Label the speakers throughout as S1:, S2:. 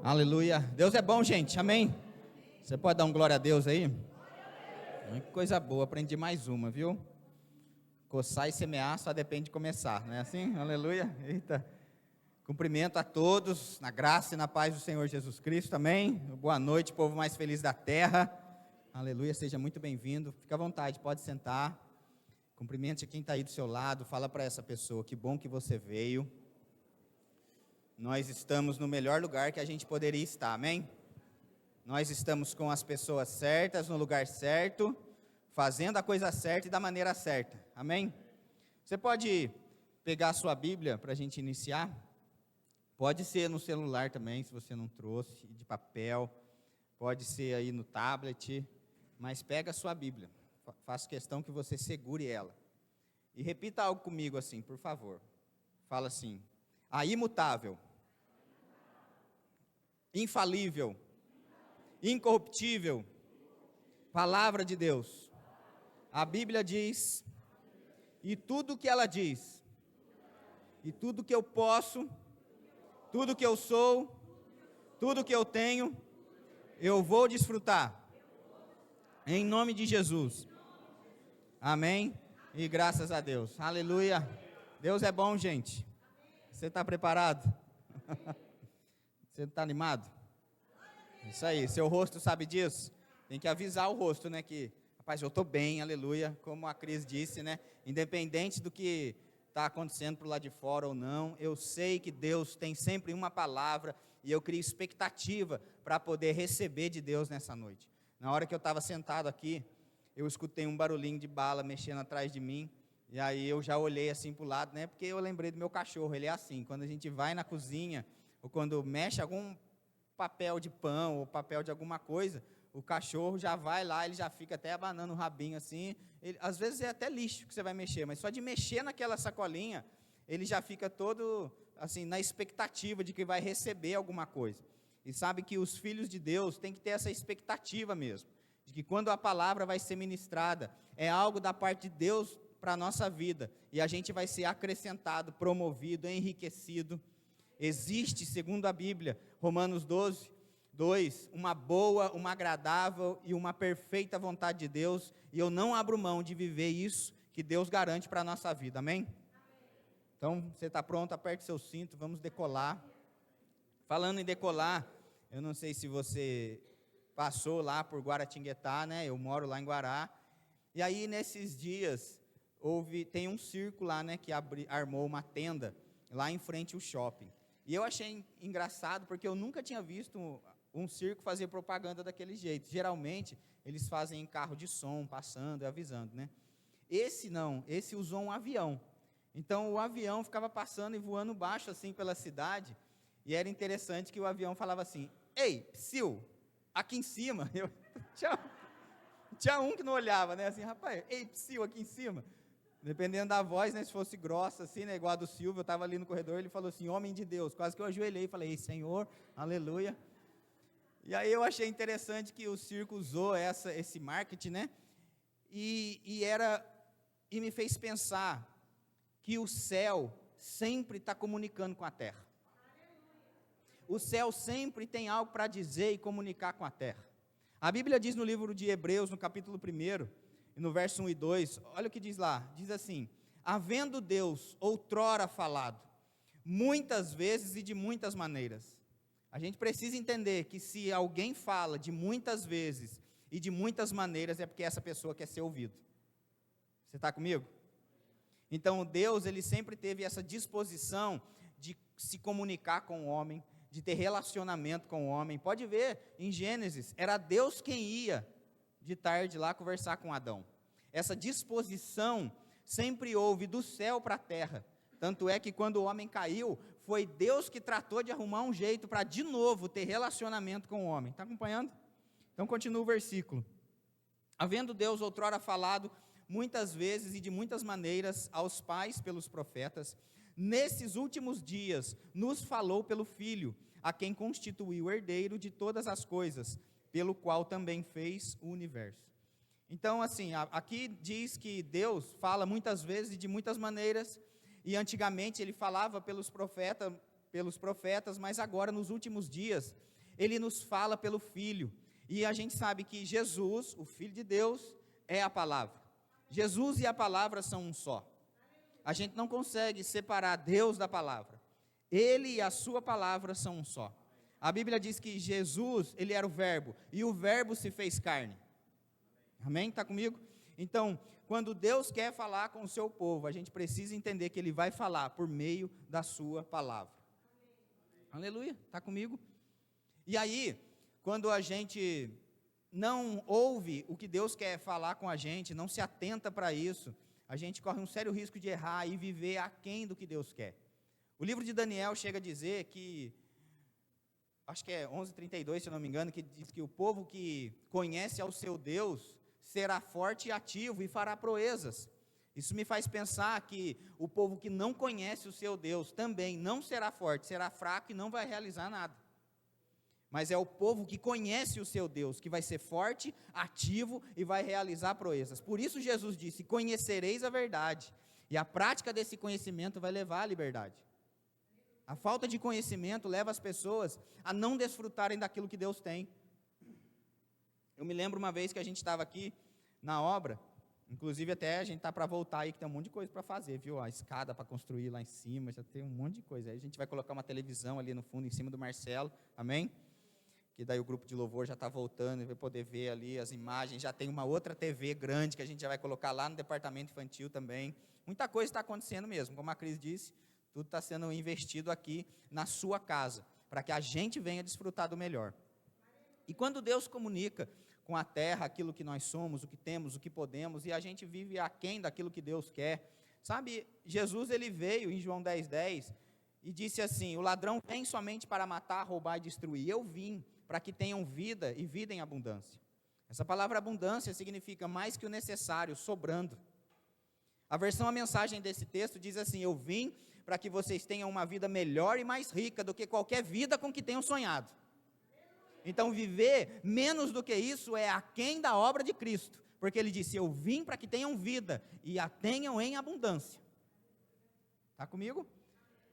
S1: Aleluia. Deus é bom, gente. Amém. Você pode dar um glória a Deus aí? Que coisa boa. Aprendi mais uma, viu? Coçar e semear só depende de começar, não é assim? Aleluia. Eita. Cumprimento a todos na graça e na paz do Senhor Jesus Cristo. Amém. Boa noite, povo mais feliz da terra. Aleluia. Seja muito bem-vindo. Fica à vontade, pode sentar. Cumprimente quem está aí do seu lado. Fala para essa pessoa, que bom que você veio. Nós estamos no melhor lugar que a gente poderia estar, amém? Nós estamos com as pessoas certas, no lugar certo, fazendo a coisa certa e da maneira certa, amém? Você pode pegar a sua Bíblia para a gente iniciar? Pode ser no celular também, se você não trouxe, de papel, pode ser aí no tablet, mas pega a sua Bíblia, faço questão que você segure ela. E repita algo comigo assim, por favor. Fala assim: a imutável, infalível, incorruptível palavra de Deus. A Bíblia diz, e tudo que ela diz, e tudo que eu posso, tudo que eu sou, tudo que eu tenho, eu vou desfrutar. Em nome de Jesus. Amém. E graças a Deus. Aleluia. Deus é bom, gente. Você está preparado? Você está animado? Isso aí, seu rosto sabe disso? Tem que avisar o rosto, né, que, rapaz, eu estou bem, aleluia, como a Cris disse, né, independente do que está acontecendo para o lado de fora ou não, eu sei que Deus tem sempre uma palavra, e eu crio expectativa para poder receber de Deus nessa noite. Na hora que eu estava sentado aqui, eu escutei um barulhinho de bala mexendo atrás de mim, e aí eu já olhei assim para o lado, né, porque eu lembrei do meu cachorro. Ele é assim, quando a gente vai na cozinha, ou quando mexe algum papel de pão, ou papel de alguma coisa, o cachorro já vai lá, ele já fica até abanando o rabinho assim, às vezes é até lixo que você vai mexer, mas só de mexer naquela sacolinha, ele já fica todo, assim, na expectativa de que vai receber alguma coisa. E sabe que os filhos de Deus têm que ter essa expectativa mesmo, de que quando a palavra vai ser ministrada, é algo da parte de Deus para a nossa vida, e a gente vai ser acrescentado, promovido, enriquecido. Existe, segundo a Bíblia, Romanos 12, 2, uma boa, uma agradável e uma perfeita vontade de Deus, e eu não abro mão de viver isso que Deus garante para a nossa vida, amém? Então, você está pronto? Aperte seu cinto, vamos decolar. Falando em decolar, eu não sei se você passou lá por Guaratinguetá, né? Eu moro lá em Guará, e aí nesses dias, tem um circo lá, né, que armou uma tenda, lá em frente ao shopping. E eu achei engraçado, porque eu nunca tinha visto um circo fazer propaganda daquele jeito. Geralmente, eles fazem em carro de som, passando e avisando, né? Esse não, esse usou um avião. Então, o avião ficava passando e voando baixo, assim, pela cidade, e era interessante que o avião falava assim: ei, psiu, aqui em cima. Tinha um que não olhava, né? Assim, rapaz, ei, psiu, aqui em cima. Dependendo da voz, né, se fosse grossa, assim, né, igual a do Silvio, eu estava ali no corredor, ele falou assim: homem de Deus, quase que eu ajoelhei e falei: Senhor, aleluia. E aí eu achei interessante que o circo usou esse marketing, né, e me fez pensar que o céu sempre está comunicando com a terra. O céu sempre tem algo para dizer e comunicar com a terra. A Bíblia diz no livro de Hebreus, no capítulo 1, e no verso 1 e 2, olha o que diz lá, diz assim: havendo Deus outrora falado, muitas vezes e de muitas maneiras. A gente precisa entender que se alguém fala de muitas vezes e de muitas maneiras, é porque essa pessoa quer ser ouvido. Você está comigo? Então Deus, ele sempre teve essa disposição de se comunicar com o homem, de ter relacionamento com o homem. Pode ver, em Gênesis, era Deus quem ia de tarde lá conversar com Adão. Essa disposição sempre houve do céu para a terra. Tanto é que quando o homem caiu, foi Deus que tratou de arrumar um jeito para de novo ter relacionamento com o homem. Está acompanhando? Então continua o versículo. Havendo Deus outrora falado muitas vezes e de muitas maneiras aos pais pelos profetas, nesses últimos dias nos falou pelo Filho, a quem constituiu herdeiro de todas as coisas, pelo qual também fez o universo. Então, assim, aqui diz que Deus fala muitas vezes e de muitas maneiras, e antigamente ele falava pelos profetas, mas agora, nos últimos dias, ele nos fala pelo Filho. E a gente sabe que Jesus, o Filho de Deus, é a palavra. Jesus e a palavra são um só. A gente não consegue separar Deus da palavra. Ele e a sua palavra são um só. A Bíblia diz que Jesus, ele era o verbo, e o verbo se fez carne. Amém? Está comigo? Então, quando Deus quer falar com o seu povo, a gente precisa entender que ele vai falar por meio da sua palavra. Aleluia, está comigo? E aí, quando a gente não ouve o que Deus quer falar com a gente, não se atenta para isso, a gente corre um sério risco de errar e viver aquém do que Deus quer. O livro de Daniel chega a dizer que, acho que é 11:32, se eu não me engano, que diz que o povo que conhece ao seu Deus será forte e ativo e fará proezas. Isso me faz pensar que o povo que não conhece o seu Deus também não será forte, será fraco e não vai realizar nada. Mas é o povo que conhece o seu Deus, que vai ser forte, ativo e vai realizar proezas. Por isso Jesus disse, conhecereis a verdade, e a prática desse conhecimento vai levar à liberdade. A falta de conhecimento leva as pessoas a não desfrutarem daquilo que Deus tem. Eu me lembro uma vez que a gente estava aqui na obra, inclusive até a gente está para voltar aí, que tem um monte de coisa para fazer, viu? A escada para construir lá em cima, já tem um monte de coisa. Aí a gente vai colocar uma televisão ali no fundo, em cima do Marcelo, amém? Que daí o grupo de louvor já está voltando e vai poder ver ali as imagens, já tem uma outra TV grande que a gente já vai colocar lá no departamento infantil também. Muita coisa está acontecendo mesmo, como a Cris disse, tudo está sendo investido aqui na sua casa, para que a gente venha desfrutar do melhor. E quando Deus comunica com a terra aquilo que nós somos, o que temos, o que podemos, e a gente vive aquém daquilo que Deus quer, sabe, Jesus ele veio em João 10:10 e disse assim, o ladrão vem somente para matar, roubar e destruir, eu vim para que tenham vida e vida em abundância. Essa palavra abundância significa mais que o necessário, sobrando. A versão, a mensagem desse texto diz assim, eu vim para que vocês tenham uma vida melhor e mais rica do que qualquer vida com que tenham sonhado. Então viver menos do que isso é aquém da obra de Cristo, porque ele disse, eu vim para que tenham vida e a tenham em abundância. Está comigo?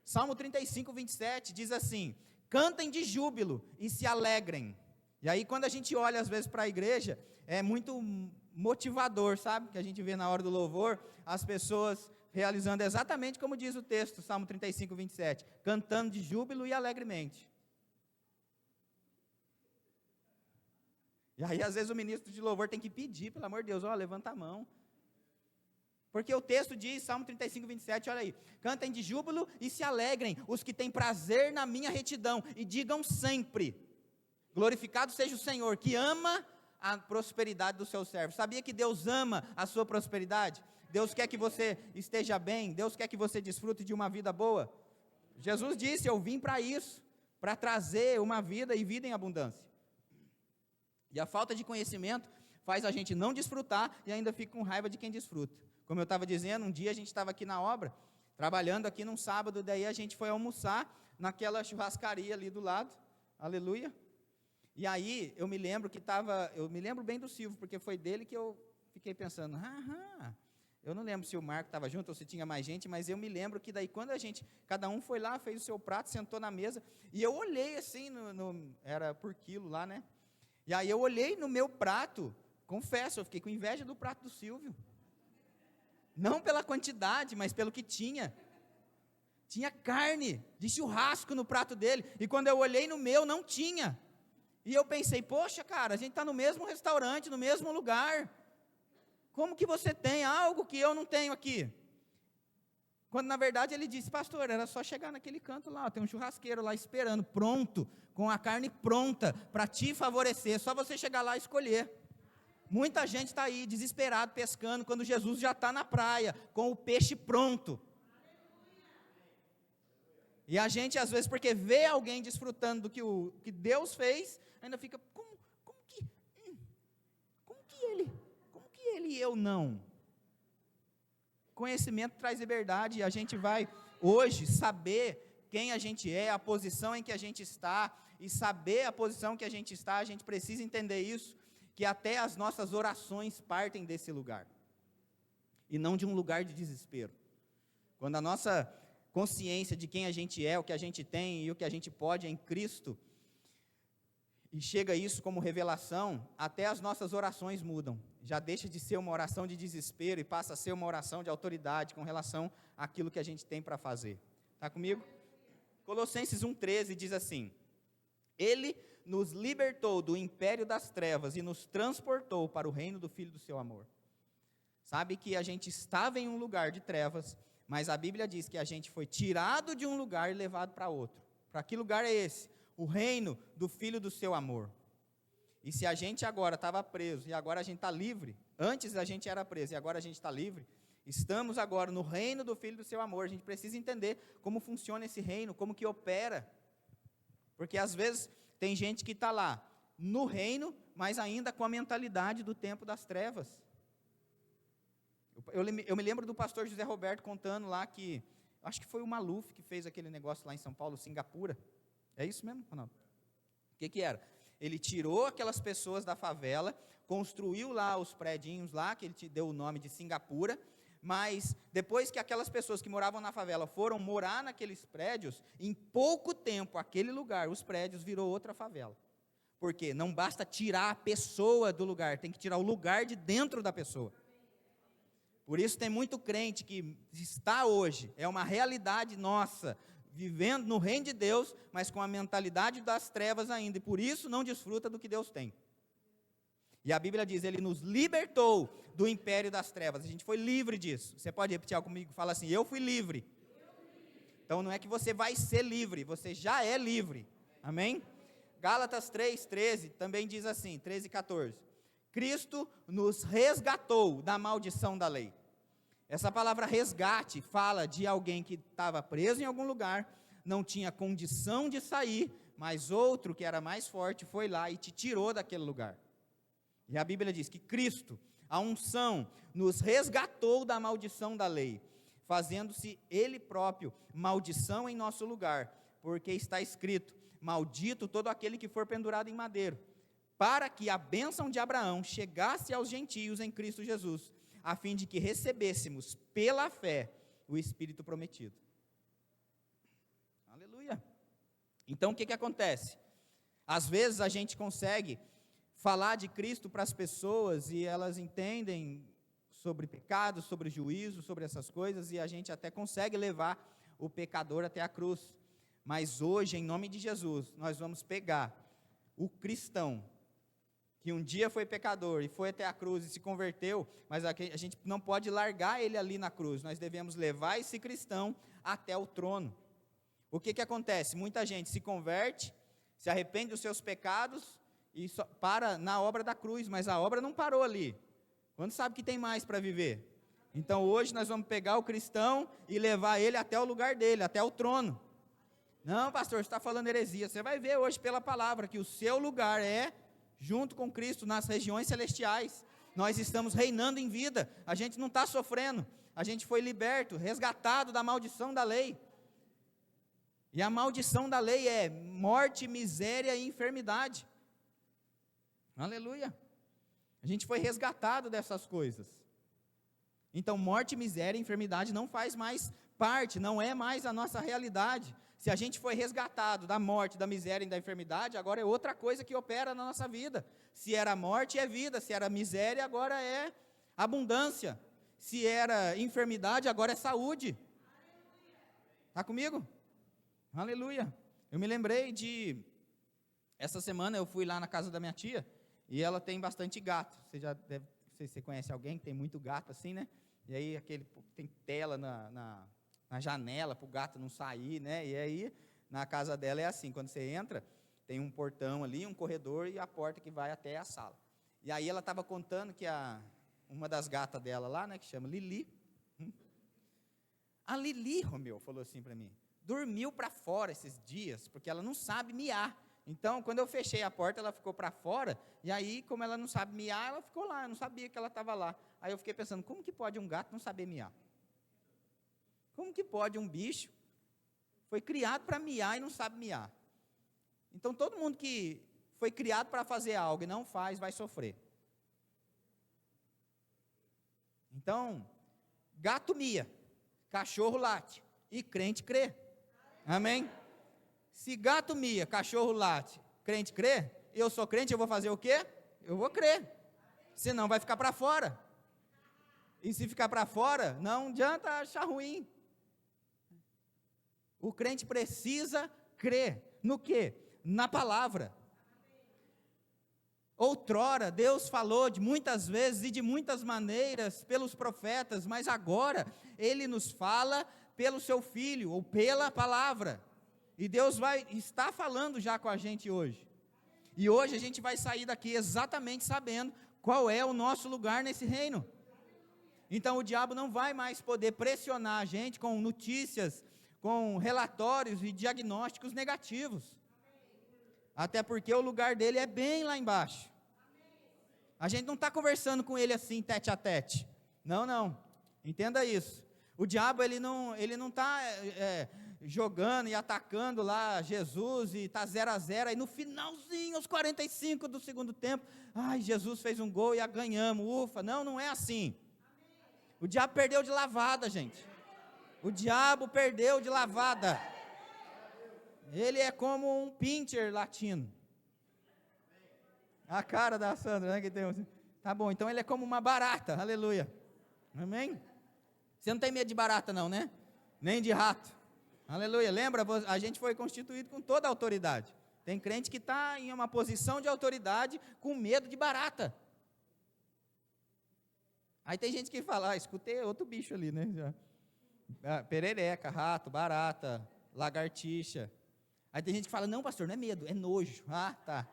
S1: Salmo 35:27 diz assim, cantem de júbilo e se alegrem. E aí quando a gente olha às vezes para a igreja, é muito motivador, sabe? Que a gente vê na hora do louvor, as pessoas realizando exatamente como diz o texto, Salmo 35:27, cantando de júbilo e alegremente. E aí às vezes o ministro de louvor tem que pedir, pelo amor de Deus, levanta a mão. Porque o texto diz, Salmo 35:27, olha aí, cantem de júbilo e se alegrem, os que têm prazer na minha retidão, e digam sempre, glorificado seja o Senhor, que ama a prosperidade do seu servo. Sabia que Deus ama a sua prosperidade? Deus quer que você esteja bem, Deus quer que você desfrute de uma vida boa. Jesus disse, eu vim para isso, para trazer uma vida e vida em abundância. E a falta de conhecimento faz a gente não desfrutar e ainda fica com raiva de quem desfruta. Como eu estava dizendo, um dia a gente estava aqui na obra, trabalhando aqui num sábado, daí a gente foi almoçar naquela churrascaria ali do lado, aleluia. E aí eu me lembro bem do Silvio, porque foi dele que eu fiquei pensando, eu não lembro se o Marco estava junto ou se tinha mais gente, mas eu me lembro que daí quando cada um foi lá, fez o seu prato, sentou na mesa, e eu olhei assim, era por quilo lá, né? E aí eu olhei no meu prato, confesso, eu fiquei com inveja do prato do Silvio. Não pela quantidade, mas pelo que tinha. Tinha carne de churrasco no prato dele, e quando eu olhei no meu, não tinha. E eu pensei, poxa cara, a gente está no mesmo restaurante, no mesmo lugar. Como que você tem algo que eu não tenho aqui? Quando na verdade ele disse, pastor, era só chegar naquele canto lá, tem um churrasqueiro lá esperando, pronto, com a carne pronta, para te favorecer, só você chegar lá e escolher. Muita gente está aí, desesperado, pescando, quando Jesus já está na praia, com o peixe pronto. E a gente às vezes, porque vê alguém desfrutando do que Deus fez, ainda fica, como que ele e eu não? Conhecimento traz liberdade, e a gente vai hoje saber quem a gente é, a posição em que a gente está, e saber a posição que a gente está, a gente precisa entender isso, que até as nossas orações partem desse lugar, e não de um lugar de desespero. Quando a nossa consciência de quem a gente é, o que a gente tem e o que a gente pode em Cristo, e chega isso como revelação, até as nossas orações mudam. Já deixa de ser uma oração de desespero e passa a ser uma oração de autoridade com relação àquilo que a gente tem para fazer. Está comigo? Colossenses 1,13 diz assim: Ele nos libertou do império das trevas e nos transportou para o reino do Filho do seu amor. Sabe que a gente estava em um lugar de trevas, mas a Bíblia diz que a gente foi tirado de um lugar e levado para outro. Para que lugar é esse? O reino do Filho do seu amor. E se a gente agora estava preso e agora a gente está livre, antes a gente era preso e agora a gente está livre, estamos agora no reino do Filho do seu amor. A gente precisa entender como funciona esse reino, como que opera. Porque às vezes tem gente que está lá no reino, mas ainda com a mentalidade do tempo das trevas. Eu me lembro do pastor José Roberto contando lá que, acho que foi o Maluf que fez aquele negócio lá em São Paulo, Singapura. É isso mesmo, Ronaldo? O que era? Ele tirou aquelas pessoas da favela, construiu lá os predinhos lá, que ele te deu o nome de Singapura, mas depois que aquelas pessoas que moravam na favela foram morar naqueles prédios, em pouco tempo, aquele lugar, os prédios, virou outra favela. Porque não basta tirar a pessoa do lugar, tem que tirar o lugar de dentro da pessoa. Por isso tem muito crente que está hoje, é uma realidade nossa, vivendo no reino de Deus, mas com a mentalidade das trevas ainda, e por isso não desfruta do que Deus tem. E a Bíblia diz, Ele nos libertou do império das trevas, a gente foi livre disso. Você pode repetir algo comigo? Fala assim, eu fui livre. Então não é que você vai ser livre, você já é livre. Amém? Gálatas 3:13 também diz assim, 13 e 14. Cristo nos resgatou da maldição da lei. Essa palavra resgate fala de alguém que estava preso em algum lugar, não tinha condição de sair, mas outro que era mais forte foi lá e te tirou daquele lugar. E a Bíblia diz que Cristo, a unção, nos resgatou da maldição da lei, fazendo-se Ele próprio maldição em nosso lugar, porque está escrito, maldito todo aquele que for pendurado em madeiro, para que a bênção de Abraão chegasse aos gentios em Cristo Jesus, a fim de que recebêssemos pela fé o Espírito prometido. Aleluia! Então o que acontece? Às vezes a gente consegue falar de Cristo para as pessoas e elas entendem sobre pecado, sobre juízo, sobre essas coisas, e a gente até consegue levar o pecador até a cruz. Mas hoje, em nome de Jesus, nós vamos pegar o cristão que um dia foi pecador e foi até a cruz e se converteu, mas a gente não pode largar ele ali na cruz, nós devemos levar esse cristão até o trono. O que acontece? Muita gente se converte, se arrepende dos seus pecados e para na obra da cruz, mas a obra não parou ali. Quando sabe que tem mais para viver? Então hoje nós vamos pegar o cristão e levar ele até o lugar dele, até o trono. Não, pastor, você está falando heresia. Você vai ver hoje pela palavra que o seu lugar é junto com Cristo nas regiões celestiais. Nós estamos reinando em vida, a gente não está sofrendo, a gente foi liberto, resgatado da maldição da lei. E a maldição da lei é morte, miséria e enfermidade. Aleluia! A gente foi resgatado dessas coisas. Então morte, miséria e enfermidade não faz mais parte, não é mais a nossa realidade. Se a gente foi resgatado da morte, da miséria e da enfermidade, agora é outra coisa que opera na nossa vida. Se era morte, é vida. Se era miséria, agora é abundância. Se era enfermidade, agora é saúde. Está comigo? Aleluia. Eu me lembrei essa semana eu fui lá na casa da minha tia, e ela tem bastante gato. Você já deve, não sei se você conhece alguém que tem muito gato assim, né? E aí tem tela na janela para o gato não sair, né? E aí, na casa dela é assim, quando você entra, tem um portão ali, um corredor e a porta que vai até a sala. E aí ela estava contando que uma das gatas dela lá, né, que chama Lili, a Lili, Romeu, falou assim para mim, dormiu para fora esses dias, porque ela não sabe miar. Então, quando eu fechei a porta, ela ficou para fora, e aí, como ela não sabe miar, ela ficou lá, eu não sabia que ela estava lá. Aí eu fiquei pensando, como que pode um gato não saber miar? Como que pode um bicho, foi criado para miar e não sabe miar? Então, todo mundo que foi criado para fazer algo e não faz, vai sofrer. Então, gato mia, cachorro late, e crente crê. Amém? Se gato mia, cachorro late, crente crê, eu sou crente, eu vou fazer o quê? Eu vou crer. Senão vai ficar para fora. E se ficar para fora, não adianta achar ruim. O crente precisa crer. No quê? Na palavra. Outrora, Deus falou de muitas vezes e de muitas maneiras pelos profetas, mas agora Ele nos fala pelo Seu Filho, ou pela palavra. E Deus está falando já com a gente hoje. E hoje a gente vai sair daqui exatamente sabendo qual é o nosso lugar nesse reino. Então o diabo não vai mais poder pressionar a gente com notícias, com relatórios e diagnósticos negativos. Até porque o lugar dele é bem lá embaixo. A gente não está conversando com ele assim, tete a tete. Não, não. Entenda isso. O diabo, ele não está jogando e atacando lá Jesus e está 0-0. Aí no finalzinho, aos 45 do segundo tempo, ai, Jesus fez um gol e ganhamos, ufa. Não, não é assim. O diabo perdeu de lavada, gente. O diabo perdeu de lavada. Ele é como um pincher latino. A cara da Sandra, né? Que tem um... Tá bom, então ele é como uma barata, aleluia. Amém? Você não tem medo de barata não, né? Nem de rato. Aleluia. Lembra, a gente foi constituído com toda a autoridade. Tem crente que está em uma posição de autoridade com medo de barata. Aí tem gente que fala, escutei outro bicho ali, né? Perereca, rato, barata, lagartixa. Aí tem gente que fala, não pastor, não é medo, é nojo. Ah, tá.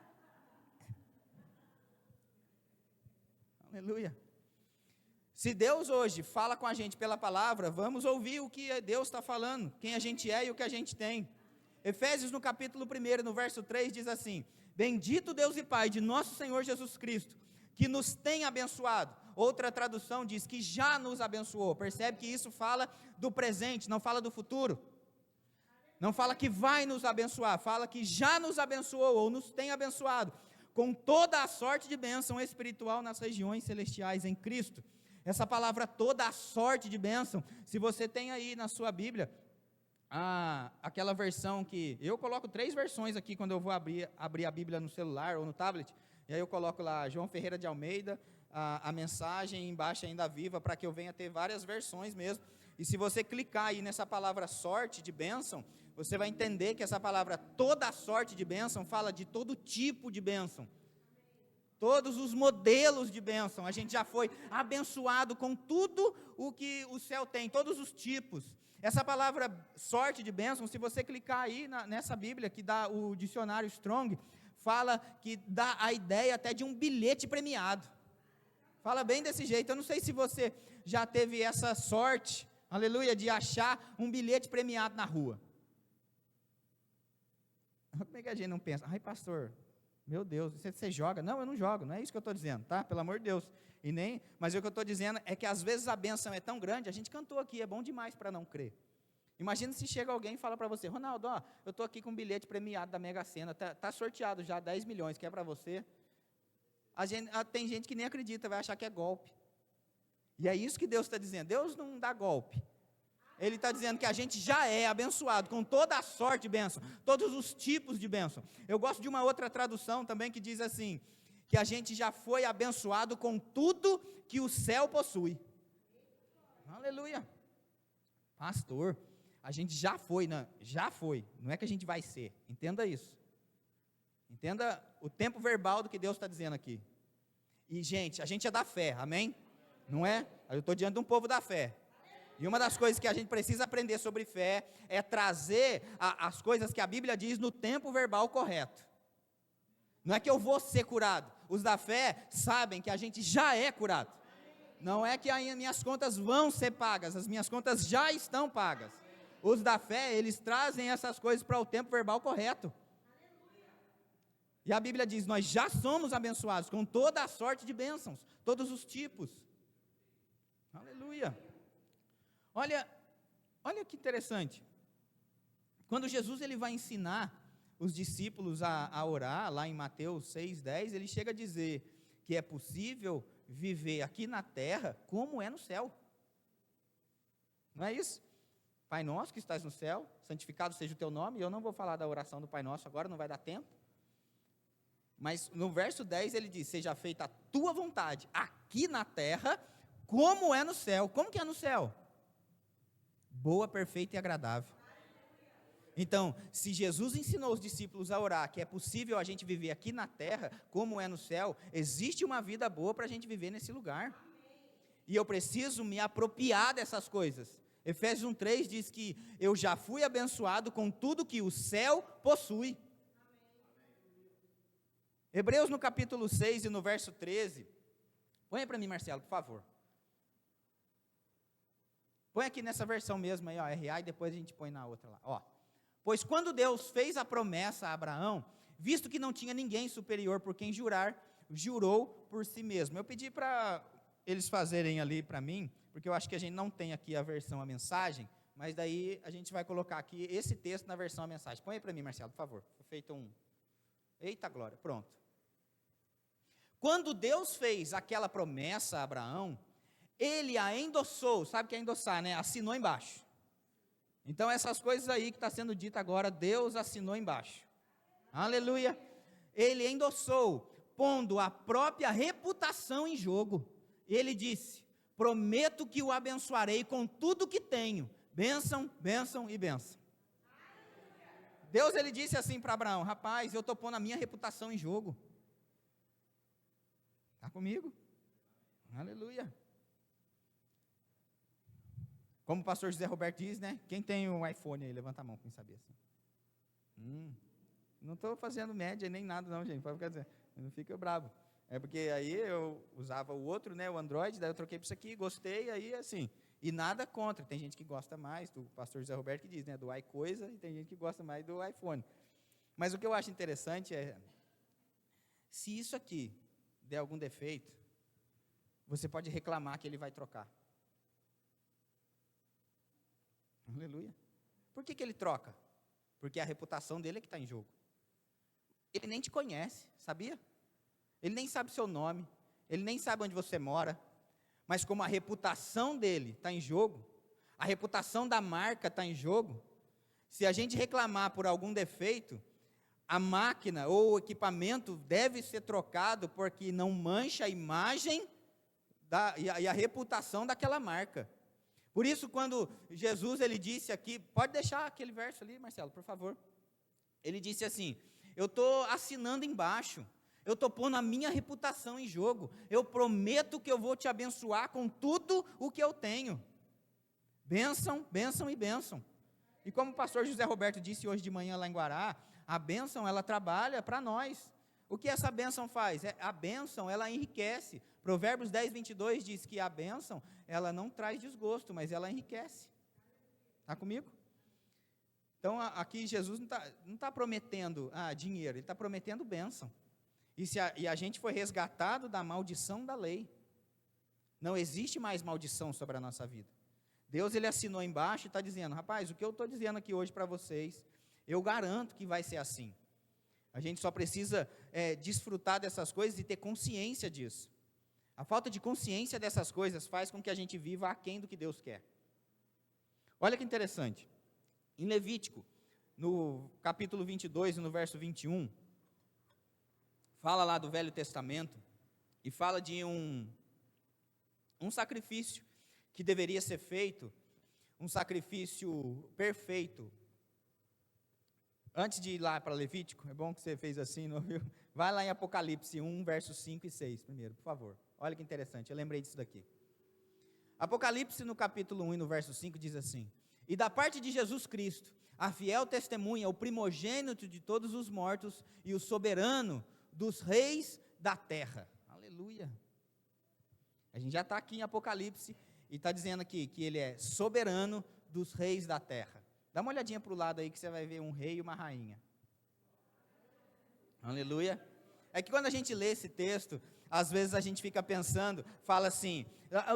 S1: Aleluia. Se Deus hoje fala com a gente pela palavra, vamos ouvir o que Deus está falando, quem a gente é e o que a gente tem. Efésios no capítulo 1, no verso 3, diz assim, bendito Deus e Pai de nosso Senhor Jesus Cristo, que nos tem abençoado. Outra tradução diz que já nos abençoou. Percebe que isso fala do presente, não fala do futuro. Não fala que vai nos abençoar, fala que já nos abençoou ou nos tem abençoado, com toda a sorte de bênção espiritual nas regiões celestiais em Cristo. Essa palavra toda a sorte de bênção, se você tem aí na sua Bíblia, aquela versão que, eu coloco 3 versões aqui quando eu vou abrir a Bíblia no celular ou no tablet, e aí eu coloco lá, João Ferreira de Almeida, a mensagem embaixo ainda viva, para que eu venha ter várias versões mesmo, e se você clicar aí nessa palavra sorte de bênção, você vai entender que essa palavra toda a sorte de bênção, fala de todo tipo de bênção, todos os modelos de bênção, a gente já foi abençoado com tudo o que o céu tem, todos os tipos. Essa palavra sorte de bênção, se você clicar aí nessa Bíblia, que dá o dicionário Strong, fala que dá a ideia até de um bilhete premiado, fala bem desse jeito. Eu não sei se você já teve essa sorte, aleluia, de achar um bilhete premiado na rua. Como é que a gente não pensa, ai pastor, meu Deus, você joga? Não, eu não jogo, não é isso que eu estou dizendo, tá? Pelo amor de Deus, mas o que eu estou dizendo é que às vezes a bênção é tão grande, a gente cantou aqui, é bom demais para não crer. Imagina se chega alguém e fala para você, Ronaldo, eu estou aqui com um bilhete premiado da Mega Sena, tá sorteado já 10 milhões, que é para você. Tem gente que nem acredita, vai achar que é golpe. E é isso que Deus está dizendo, Deus não dá golpe. Ele está dizendo que a gente já é abençoado com toda a sorte de bênção, todos os tipos de bênção. Eu gosto de uma outra tradução também que diz assim, que a gente já foi abençoado com tudo que o céu possui. Aleluia. Pastor, a gente já foi, não é que a gente vai ser, entenda isso. Entenda o tempo verbal do que Deus está dizendo aqui. E gente, a gente é da fé, amém? Não é? Eu estou diante de um povo da fé. E uma das coisas que a gente precisa aprender sobre fé é trazer as coisas que a Bíblia diz no tempo verbal correto. Não é que eu vou ser curado. Os da fé sabem que a gente já é curado. Não é que as minhas contas vão ser pagas, as minhas contas já estão pagas. Os da fé, eles trazem essas coisas para o tempo verbal correto. E a Bíblia diz, nós já somos abençoados com toda a sorte de bênçãos, todos os tipos. Aleluia. Olha que interessante, quando Jesus ele vai ensinar os discípulos a orar, lá em Mateus 6,10, ele chega a dizer que é possível viver aqui na terra como é no céu, não é isso? Pai nosso que estás no céu, santificado seja o teu nome. Eu não vou falar da oração do Pai Nosso agora, não vai dar tempo, Mas no verso 10 ele diz, seja feita a tua vontade, aqui na terra, como é no céu. Como que é no céu? Boa, perfeita e agradável. Então, se Jesus ensinou os discípulos a orar, que é possível a gente viver aqui na terra, como é no céu, existe uma vida boa para a gente viver nesse lugar. E eu preciso me apropriar dessas coisas. Efésios 1:3 diz que eu já fui abençoado com tudo que o céu possui. Hebreus no capítulo 6 e no verso 13. Põe aí para mim, Marcelo, por favor. Põe aqui nessa versão mesmo aí, ó, RA, e depois a gente põe na outra lá, ó. Pois quando Deus fez a promessa a Abraão, visto que não tinha ninguém superior por quem jurar, jurou por si mesmo. Eu pedi para eles fazerem ali para mim, porque eu acho que a gente não tem aqui a versão a mensagem, mas daí a gente vai colocar aqui esse texto na versão a mensagem. Põe aí para mim, Marcelo, por favor. Foi feito um... Eita glória, pronto. Quando Deus fez aquela promessa a Abraão, ele a endossou, sabe o que é endossar, né? Assinou embaixo. Então essas coisas aí que está sendo dita agora, Deus assinou embaixo. Aleluia. Ele endossou, pondo a própria reputação em jogo. Ele disse, prometo que o abençoarei com tudo que tenho, bênção, bênção e bênção. Deus, ele disse assim para Abraão, rapaz, eu estou pondo a minha reputação em jogo. Está comigo? Aleluia. Como o pastor José Roberto diz, né? Quem tem um iPhone aí, levanta a mão, quem sabe assim. Não estou fazendo média nem nada não, gente, pode ficar dizendo, não fica bravo. É porque aí eu usava o outro, né, o Android, daí eu troquei para isso aqui, gostei, aí assim, e nada contra, tem gente que gosta mais, do pastor José Roberto que diz, né, do iCoisa, e tem gente que gosta mais do iPhone. Mas o que eu acho interessante é, se isso aqui der algum defeito, você pode reclamar que ele vai trocar. Aleluia. Por que ele troca? Porque a reputação dele é que está em jogo. Ele nem te conhece, sabia? Ele nem sabe seu nome, ele nem sabe onde você mora, mas como a reputação dele está em jogo, a reputação da marca está em jogo, se a gente reclamar por algum defeito, a máquina ou o equipamento deve ser trocado porque não mancha a imagem e a reputação daquela marca. Por isso, quando Jesus ele disse aqui, pode deixar aquele verso ali, Marcelo, por favor. Ele disse assim, eu estou assinando embaixo, eu estou pondo a minha reputação em jogo, eu prometo que eu vou te abençoar com tudo o que eu tenho. Bênção, bênção e bênção. E como o pastor José Roberto disse hoje de manhã lá em Guará, a bênção ela trabalha para nós. O que essa bênção faz? A bênção ela enriquece. Provérbios 10:22 diz que a bênção ela não traz desgosto, mas ela enriquece. Está comigo? Então aqui Jesus não tá prometendo dinheiro, ele está prometendo bênção. E a gente foi resgatado da maldição da lei. Não existe mais maldição sobre a nossa vida. Deus ele assinou embaixo e está dizendo, rapaz, o que eu estou dizendo aqui hoje para vocês, eu garanto que vai ser assim. A gente só precisa desfrutar dessas coisas e ter consciência disso. A falta de consciência dessas coisas faz com que a gente viva aquém do que Deus quer. Olha que interessante. Em Levítico, no capítulo 22 e no verso 21, fala lá do Velho Testamento e fala de um sacrifício que deveria ser feito, um sacrifício perfeito. Antes de ir lá para Levítico, é bom que você fez assim, não viu? Vai lá em Apocalipse 1, versos 5 e 6 primeiro, por favor. Olha que interessante, eu lembrei disso daqui. Apocalipse no capítulo 1 e no verso 5 diz assim, e da parte de Jesus Cristo, a fiel testemunha, o primogênito de todos os mortos e o soberano dos reis da terra. Aleluia. A gente já está aqui em Apocalipse e está dizendo aqui que ele é soberano dos reis da terra. Dá uma olhadinha para o lado aí que você vai ver um rei e uma rainha. Aleluia. É que quando a gente lê esse texto, às vezes a gente fica pensando, fala assim,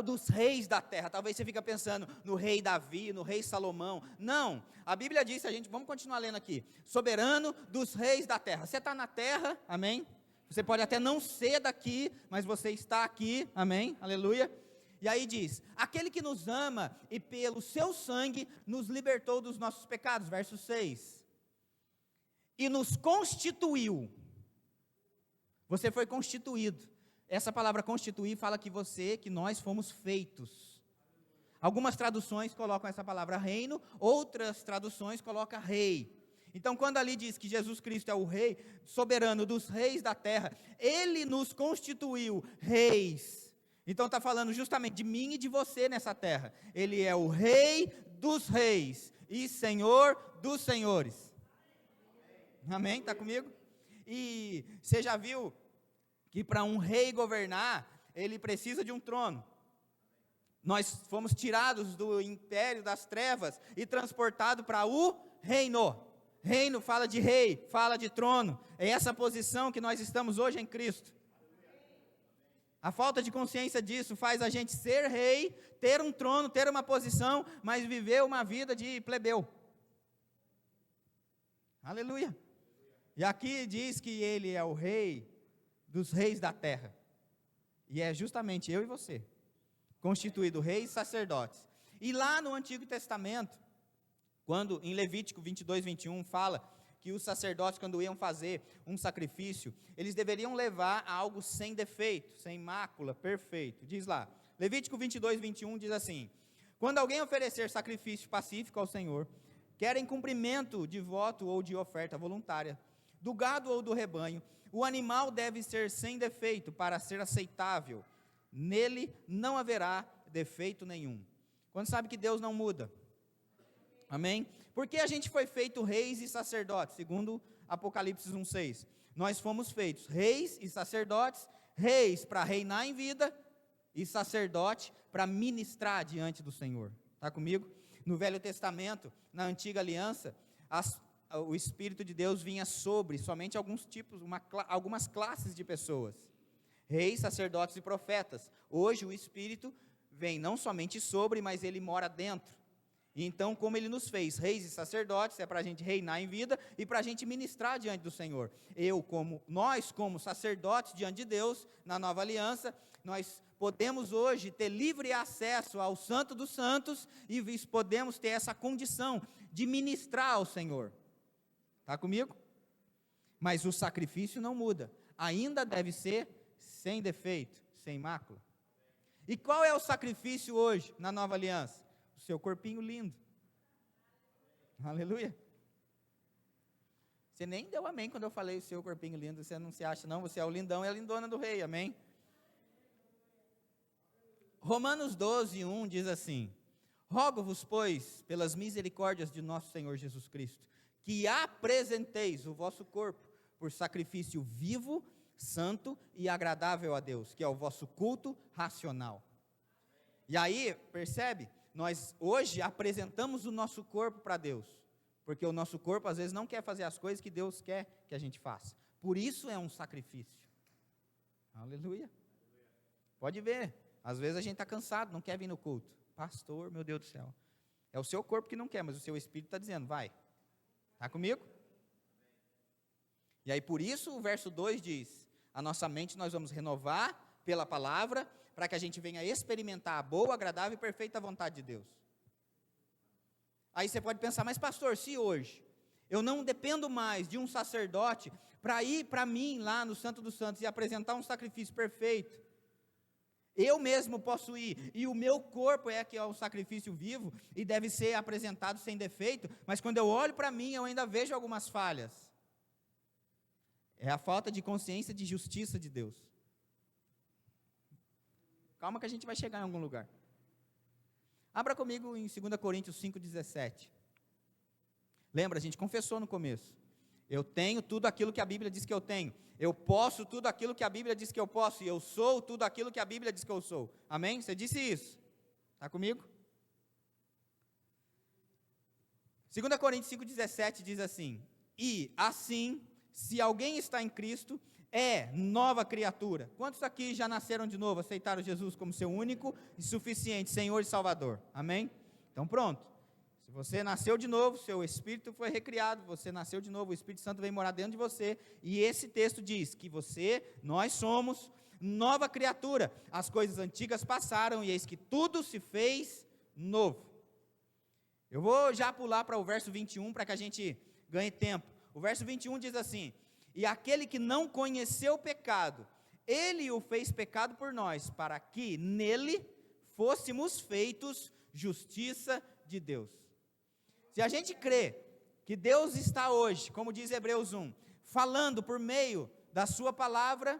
S1: dos reis da terra, talvez você fica pensando no rei Davi, no rei Salomão. Não, a Bíblia diz, vamos continuar lendo aqui, soberano dos reis da terra. Você está na terra, amém? Você pode até não ser daqui, mas você está aqui, amém? Aleluia. E aí diz, aquele que nos ama e pelo seu sangue nos libertou dos nossos pecados, verso 6. E nos constituiu Você foi constituído. Essa palavra constituir fala que nós fomos feitos. Algumas traduções colocam essa palavra reino, outras traduções colocam rei. Então, quando ali diz que Jesus Cristo é o rei, soberano dos reis da terra, ele nos constituiu reis. Então, está falando justamente de mim e de você nessa terra. Ele é o rei dos reis e senhor dos senhores. Amém? Está comigo? E você já viu que para um rei governar, ele precisa de um trono. Nós fomos tirados do império das trevas e transportados para o reino. Reino fala de rei, fala de trono. É essa posição que nós estamos hoje em Cristo. A falta de consciência disso faz a gente ser rei, ter um trono, ter uma posição, mas viver uma vida de plebeu. Aleluia. E aqui diz que ele é o rei dos reis da terra. E é justamente eu e você, constituído reis e sacerdotes. E lá no Antigo Testamento, quando em Levítico 22, 21 fala que os sacerdotes, quando iam fazer um sacrifício, eles deveriam levar algo sem defeito, sem mácula, perfeito. Diz lá, Levítico 22, 21 diz assim: quando alguém oferecer sacrifício pacífico ao Senhor, quer em cumprimento de voto ou de oferta voluntária, do gado ou do rebanho, o animal deve ser sem defeito para ser aceitável. Nele não haverá defeito nenhum. Quando sabe que Deus não muda? Amém? Porque a gente foi feito reis e sacerdotes, segundo Apocalipse 1:6. Nós fomos feitos reis e sacerdotes, reis para reinar em vida e sacerdote para ministrar diante do Senhor. Está comigo? No Velho Testamento, na Antiga Aliança, o Espírito de Deus vinha sobre somente algumas classes de pessoas. Reis, sacerdotes e profetas. Hoje o Espírito vem não somente sobre, mas ele mora dentro. E então, como ele nos fez reis e sacerdotes, é para a gente reinar em vida e para a gente ministrar diante do Senhor. Nós como sacerdotes diante de Deus, na nova aliança, nós podemos hoje ter livre acesso ao Santo dos Santos e podemos ter essa condição de ministrar ao Senhor. Está comigo? Mas o sacrifício não muda. Ainda deve ser sem defeito, sem mácula. E qual é o sacrifício hoje na nova aliança? O seu corpinho lindo. Aleluia. Você nem deu amém quando eu falei o seu corpinho lindo. Você não se acha não, você é o lindão e a lindona do rei, amém? Romanos 12:1 diz assim: rogo-vos, pois, pelas misericórdias de nosso Senhor Jesus Cristo, que apresenteis o vosso corpo por sacrifício vivo, santo e agradável a Deus, que é o vosso culto racional. E aí, percebe? Nós hoje apresentamos o nosso corpo para Deus, porque o nosso corpo às vezes não quer fazer as coisas que Deus quer que a gente faça. Por isso é um sacrifício. Aleluia. Pode ver, às vezes a gente está cansado, não quer vir no culto. Pastor, meu Deus do céu. É o seu corpo que não quer, mas o seu espírito está dizendo, vai. Está comigo? E aí por isso o verso 2 diz, a nossa mente nós vamos renovar pela palavra, para que a gente venha experimentar a boa, agradável e perfeita vontade de Deus. Aí você pode pensar, mas pastor, se hoje eu não dependo mais de um sacerdote para ir para mim lá no Santo dos Santos e apresentar um sacrifício perfeito, eu mesmo posso ir, e o meu corpo que é o sacrifício vivo, e deve ser apresentado sem defeito, mas quando eu olho para mim, eu ainda vejo algumas falhas. É a falta de consciência de justiça de Deus. Calma que a gente vai chegar em algum lugar. Abra comigo em 2 Coríntios 5,17. Lembra, a gente confessou no começo. Eu tenho tudo aquilo que a Bíblia diz que eu tenho. Eu posso tudo aquilo que a Bíblia diz que eu posso. E eu sou tudo aquilo que a Bíblia diz que eu sou. Amém? Você disse isso. Está comigo? 2 Coríntios 5,17 diz assim: e assim, se alguém está em Cristo, é nova criatura. Quantos aqui já nasceram de novo, aceitaram Jesus como seu único e suficiente Senhor e Salvador? Amém? Então pronto. Se você nasceu de novo, seu espírito foi recriado, você nasceu de novo, o Espírito Santo vem morar dentro de você, e esse texto diz que nós somos nova criatura. As coisas antigas passaram e eis que tudo se fez novo. Eu vou já pular para o verso 21 para que a gente ganhe tempo. O verso 21 diz assim: E aquele que não conheceu o pecado, ele o fez pecado por nós, para que nele fôssemos feitos justiça de Deus. Se a gente crê que Deus está hoje, como diz Hebreus 1, falando por meio da sua palavra,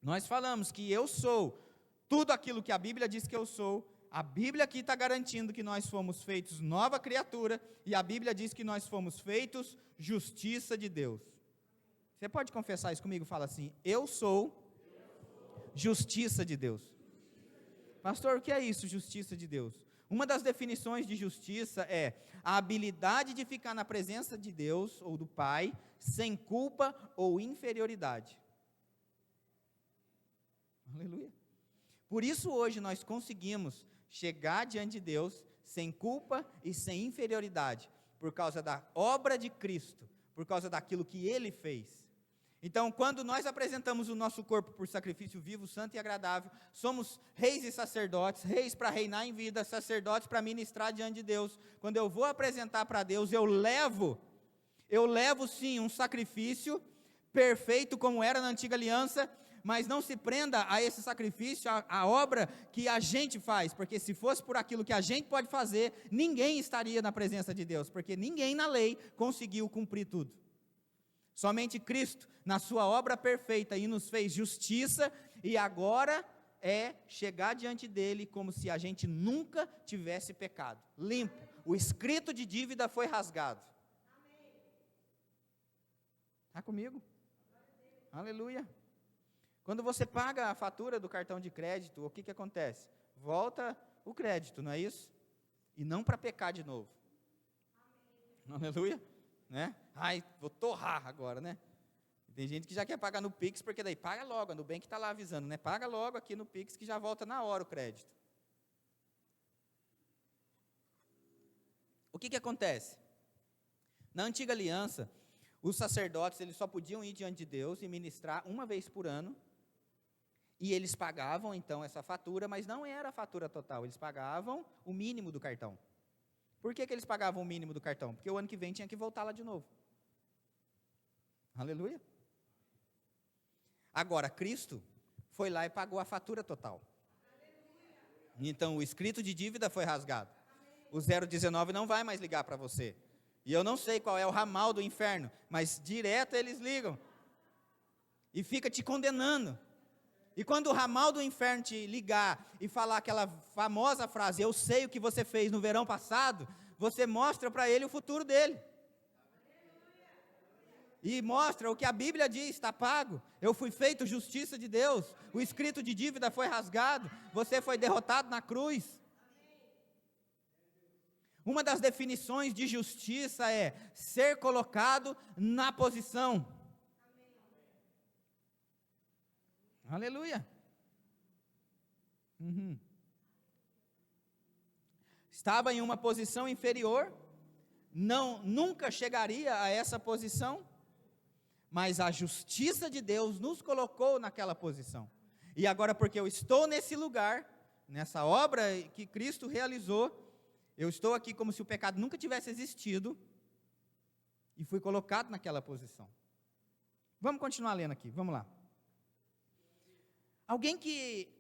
S1: nós falamos que eu sou tudo aquilo que a Bíblia diz que eu sou. A Bíblia aqui está garantindo que nós fomos feitos nova criatura, e a Bíblia diz que nós fomos feitos justiça de Deus. Você pode confessar isso comigo? Fala assim: eu sou justiça de Deus. Pastor, o que é isso, justiça de Deus? Uma das definições de justiça é a habilidade de ficar na presença de Deus ou do Pai, sem culpa ou inferioridade. Aleluia. Por isso hoje nós conseguimos chegar diante de Deus sem culpa e sem inferioridade, por causa da obra de Cristo, por causa daquilo que Ele fez. Então, quando nós apresentamos o nosso corpo por sacrifício vivo, santo e agradável, somos reis e sacerdotes, reis para reinar em vida, sacerdotes para ministrar diante de Deus. Quando eu vou apresentar para Deus, eu levo sim um sacrifício perfeito como era na antiga aliança, mas não se prenda a esse sacrifício, a obra que a gente faz, porque se fosse por aquilo que a gente pode fazer, ninguém estaria na presença de Deus, porque ninguém na lei conseguiu cumprir tudo. Somente Cristo, na sua obra perfeita, e nos fez justiça, e agora é chegar diante dele como se a gente nunca tivesse pecado, limpo. O escrito de dívida foi rasgado. Está comigo? Aleluia. Quando você paga a fatura do cartão de crédito, o que acontece? Volta o crédito, não é isso? E não para pecar de novo. Aleluia. Né? Ai, vou torrar agora, né? Tem gente que já quer pagar no Pix, porque daí paga logo, a Nubank está lá avisando, né? Paga logo aqui no Pix que já volta na hora o crédito. O que acontece? Na antiga aliança, os sacerdotes eles só podiam ir diante de Deus e ministrar uma vez por ano, e eles pagavam então essa fatura, mas não era a fatura total, eles pagavam o mínimo do cartão. Por que eles pagavam o mínimo do cartão? Porque o ano que vem tinha que voltar lá de novo. Aleluia. Agora, Cristo foi lá e pagou a fatura total. Então, o escrito de dívida foi rasgado. O 019 não vai mais ligar para você. E eu não sei qual é o ramal do inferno, mas direto eles ligam. E fica te condenando. E quando o ramal do inferno te ligar e falar aquela famosa frase, eu sei o que você fez no verão passado, você mostra para ele o futuro dele. E mostra o que a Bíblia diz, está pago, eu fui feito justiça de Deus, o escrito de dívida foi rasgado, você foi derrotado na cruz. Uma das definições de justiça é ser colocado na posição. Aleluia. Estava em uma posição inferior, nunca chegaria a essa posição, mas a justiça de Deus nos colocou naquela posição. E agora, porque eu estou nesse lugar, nessa obra que Cristo realizou, eu estou aqui como se o pecado nunca tivesse existido, e fui colocado naquela posição. Vamos continuar lendo aqui, vamos lá. Alguém que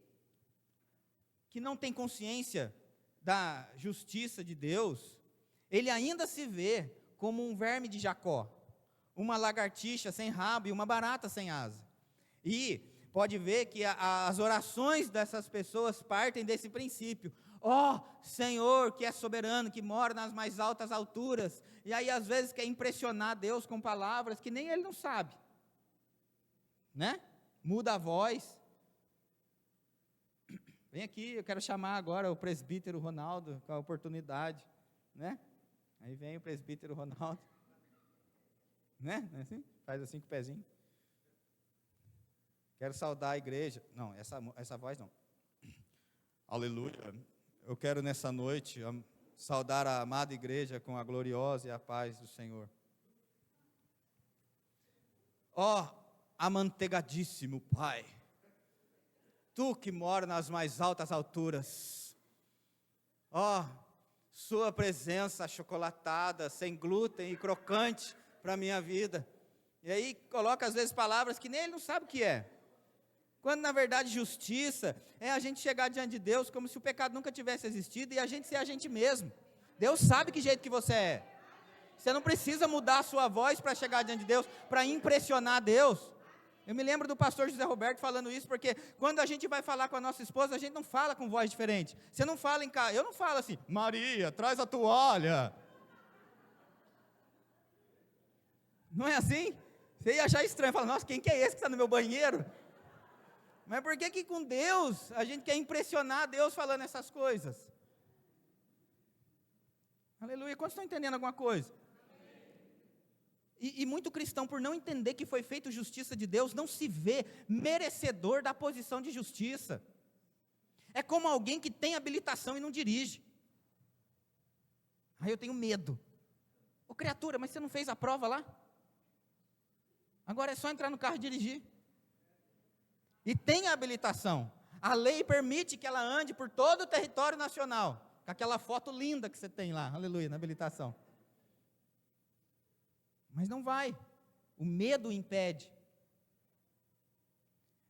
S1: não tem consciência da justiça de Deus, ele ainda se vê como um verme de Jacó, uma lagartixa sem rabo e uma barata sem asa. E pode ver que as orações dessas pessoas partem desse princípio. Ó Senhor, que é soberano, que mora nas mais altas alturas. E aí às vezes quer impressionar Deus com palavras que nem ele não sabe. Né? Muda a voz. Vem aqui, eu quero chamar agora o presbítero Ronaldo, com a oportunidade, né? Aí vem o presbítero Ronaldo, né? Assim? Faz assim com o pezinho. Quero saudar a igreja. Não, essa voz não. Aleluia. Eu quero nessa noite saudar a amada igreja com a gloriosa e a paz do Senhor. Ó, amanteigadíssimo Pai, Tu que mora nas mais altas alturas, ó, sua presença achocolatada, sem glúten e crocante para a minha vida, E aí coloca às vezes palavras que nem ele não sabe o que é. Quando na verdade justiça é a gente chegar diante de Deus como se o pecado nunca tivesse existido e a gente ser a gente mesmo. Deus sabe que jeito que você é. Você não precisa mudar a sua voz para chegar diante de Deus, para impressionar Deus. Eu me lembro do pastor José Roberto falando isso, porque quando a gente vai falar com a nossa esposa, a gente não fala com voz diferente. Você não fala em casa, eu não falo assim, Maria, traz a toalha. Não é assim? Você ia achar estranho, falar, nossa, quem que é esse que está no meu banheiro? Mas por que com Deus, a gente quer impressionar Deus falando essas coisas? Aleluia, quantos estão entendendo alguma coisa? E muito cristão, por não entender que foi feito justiça de Deus, não se vê merecedor da posição de justiça. É como alguém que tem habilitação e não dirige. Aí eu tenho medo. Ô criatura, mas você não fez a prova lá? Agora é só entrar no carro e dirigir. E tem a habilitação. A lei permite que ela ande por todo o território nacional. Com aquela foto linda que você tem lá, aleluia, na habilitação. Mas não vai. O medo impede.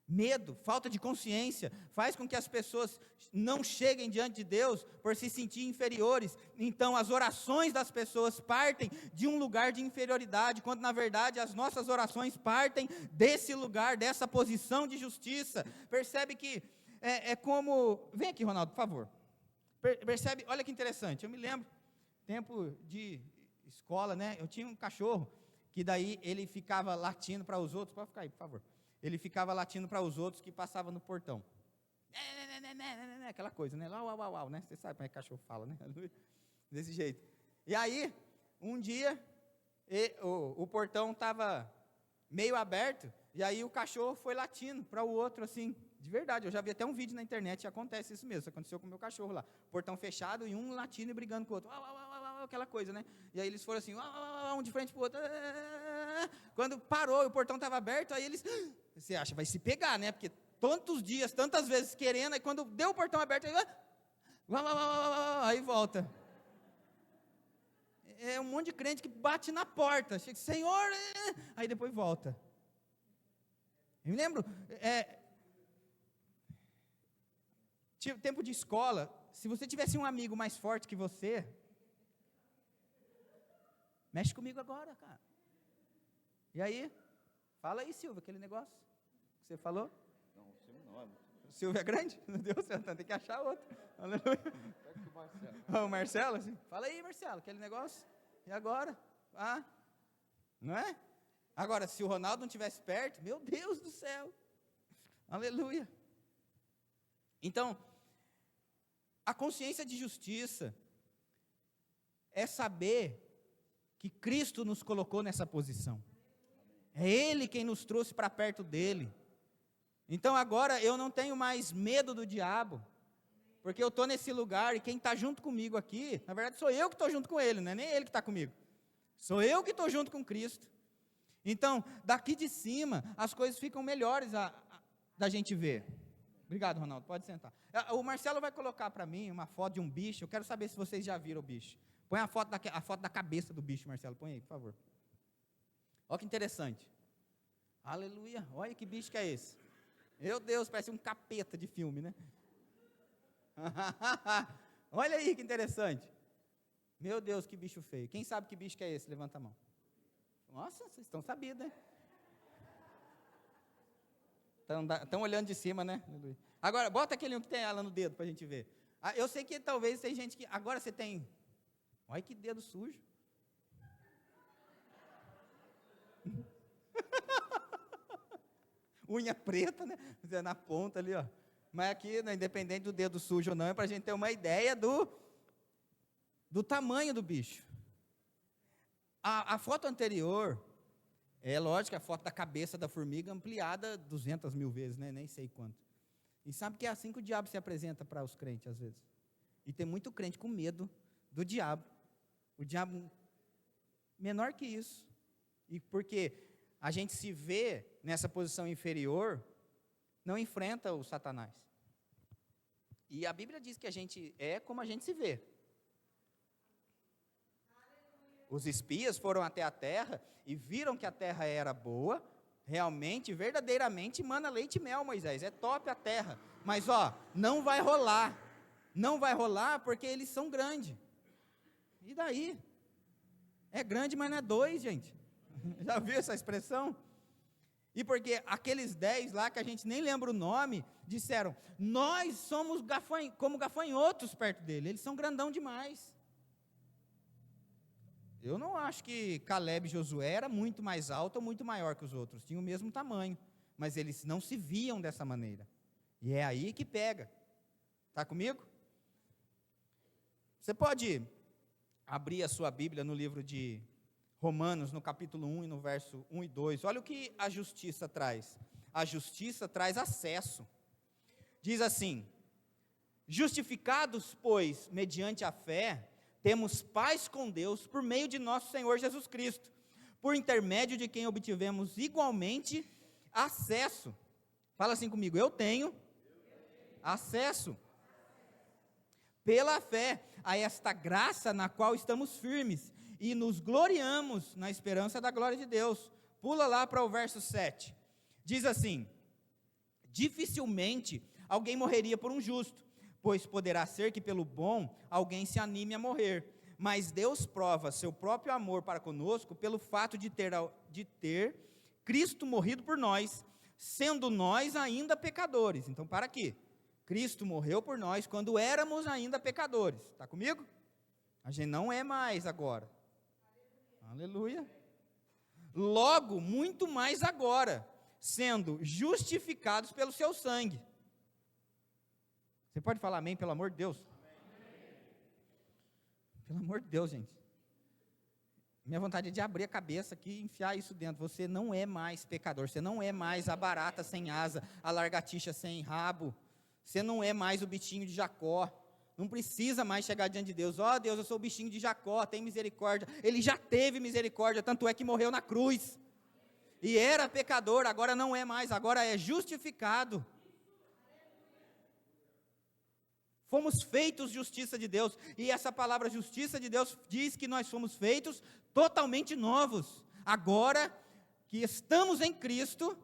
S1: Medo, falta de consciência, faz com que as pessoas não cheguem diante de Deus por se sentir inferiores. Então as orações das pessoas partem de um lugar de inferioridade, quando na verdade as nossas orações partem desse lugar, dessa posição de justiça. Percebe que é como... Vem aqui, Ronaldo, por favor. Percebe, olha que interessante, eu me lembro, tempo de escola, né? Eu tinha um cachorro, que daí ele ficava latindo para os outros, pode ficar aí, por favor. Ele ficava latindo para os outros que passavam no portão. Aquela coisa, né? Uau, uau, uau, né? Você sabe como é que cachorro fala, né? Desse jeito. E aí, um dia, o portão estava meio aberto, e aí o cachorro foi latindo para o outro, assim, de verdade. Eu já vi até um vídeo na internet, acontece isso mesmo, isso aconteceu com o meu cachorro lá. Portão fechado e um latindo e brigando com o outro. Uau, uau, uau, uau, aquela coisa, né? E aí eles foram assim, uau, uau, uau, um de frente para o outro. Quando parou e o portão estava aberto, aí eles... Você acha, vai se pegar, né? Porque tantos dias, tantas vezes querendo, aí quando deu o portão aberto, aí volta. É um monte de crente que bate na porta, chega, Senhor, aí depois volta. Eu me lembro, tempo de escola, se você tivesse um amigo mais forte que você, mexe comigo agora, cara. E aí, fala aí, Silvio, aquele negócio que você falou?
S2: Não, o Silvio não é muito.
S1: O Silvio é grande? Meu Deus, você tem que achar outro. Aleluia.
S2: Pega o Marcelo.
S1: O Marcelo, assim, fala aí, Marcelo, aquele negócio. E agora? Ah, não é? Agora, se o Ronaldo não estivesse perto, meu Deus do céu. Aleluia. Então, a consciência de justiça é saber que Cristo nos colocou nessa posição. É Ele quem nos trouxe para perto dEle. Então agora eu não tenho mais medo do diabo, porque eu estou nesse lugar e quem está junto comigo aqui, na verdade sou eu que estou junto com Ele, não é nem Ele que está comigo. Sou eu que estou junto com Cristo. Então, daqui de cima, as coisas ficam melhores da gente ver. Obrigado, Ronaldo, pode sentar. O Marcelo vai colocar para mim uma foto de um bicho, eu quero saber se vocês já viram o bicho. Põe a foto da cabeça do bicho, Marcelo, põe aí, por favor. Olha que interessante. Aleluia, olha que bicho que é esse. Meu Deus, parece um capeta de filme, né? Olha aí que interessante. Meu Deus, que bicho feio. Quem sabe que bicho que é esse? Levanta a mão. Nossa, vocês estão sabidos, né? Estão olhando de cima, né? Agora, bota aquele um que tem ela no dedo para a gente ver. Eu sei que talvez tem gente que... Agora você tem... Olha que dedo sujo. Unha preta, né? Na ponta ali, ó. Mas aqui, né, independente do dedo sujo ou não, é para a gente ter uma ideia do tamanho do bicho. A foto anterior, é lógico, a foto da cabeça da formiga ampliada 200 mil vezes, né? Nem sei quanto. E sabe que é assim que o diabo se apresenta para os crentes, às vezes. E tem muito crente com medo do diabo. O diabo menor que isso. E porque a gente se vê nessa posição inferior, não enfrenta o Satanás. E a Bíblia diz que a gente é como a gente se vê. Os espias foram até a terra e viram que a terra era boa, realmente, verdadeiramente, mana leite e mel, Moisés, é top a terra. Mas, não vai rolar. Não vai rolar porque eles são grandes. E daí? É grande, mas não é 2, gente. Já viu essa expressão? E porque aqueles 10 lá, que a gente nem lembra o nome, disseram, nós somos como gafanhotos perto dele, eles são grandão demais. Eu não acho que Caleb e Josué era muito mais alto ou muito maior que os outros, tinham o mesmo tamanho, mas eles não se viam dessa maneira. E é aí que pega. Está comigo? Você pode abrir a sua Bíblia no livro de Romanos, no capítulo 1 e no verso 1 e 2, olha o que a justiça traz. A justiça traz acesso. Diz assim, justificados, pois, mediante a fé, temos paz com Deus por meio de nosso Senhor Jesus Cristo, por intermédio de quem obtivemos igualmente acesso. Fala assim comigo, eu tenho acesso pela fé a esta graça na qual estamos firmes e nos gloriamos na esperança da glória de Deus. Pula lá para o verso 7. Diz assim, dificilmente alguém morreria por um justo, pois poderá ser que pelo bom alguém se anime a morrer. Mas Deus prova seu próprio amor para conosco pelo fato de ter Cristo morrido por nós, sendo nós ainda pecadores. Então, para aqui. Cristo morreu por nós quando éramos ainda pecadores. Está comigo? A gente não é mais agora. Aleluia. Logo, muito mais agora, sendo justificados pelo seu sangue. Você pode falar amém, pelo amor de Deus? Amém. Pelo amor de Deus, gente. Minha vontade é de abrir a cabeça aqui e enfiar isso dentro. Você não é mais pecador. Você não é mais a barata sem asa, a lagartixa sem rabo. Você não é mais o bichinho de Jacó. Não precisa mais chegar diante de Deus. Deus, eu sou o bichinho de Jacó, tem misericórdia. Ele já teve misericórdia, tanto é que morreu na cruz. E era pecador, agora não é mais, agora é justificado. Fomos feitos justiça de Deus. E essa palavra justiça de Deus diz que nós fomos feitos totalmente novos. Agora que estamos em Cristo,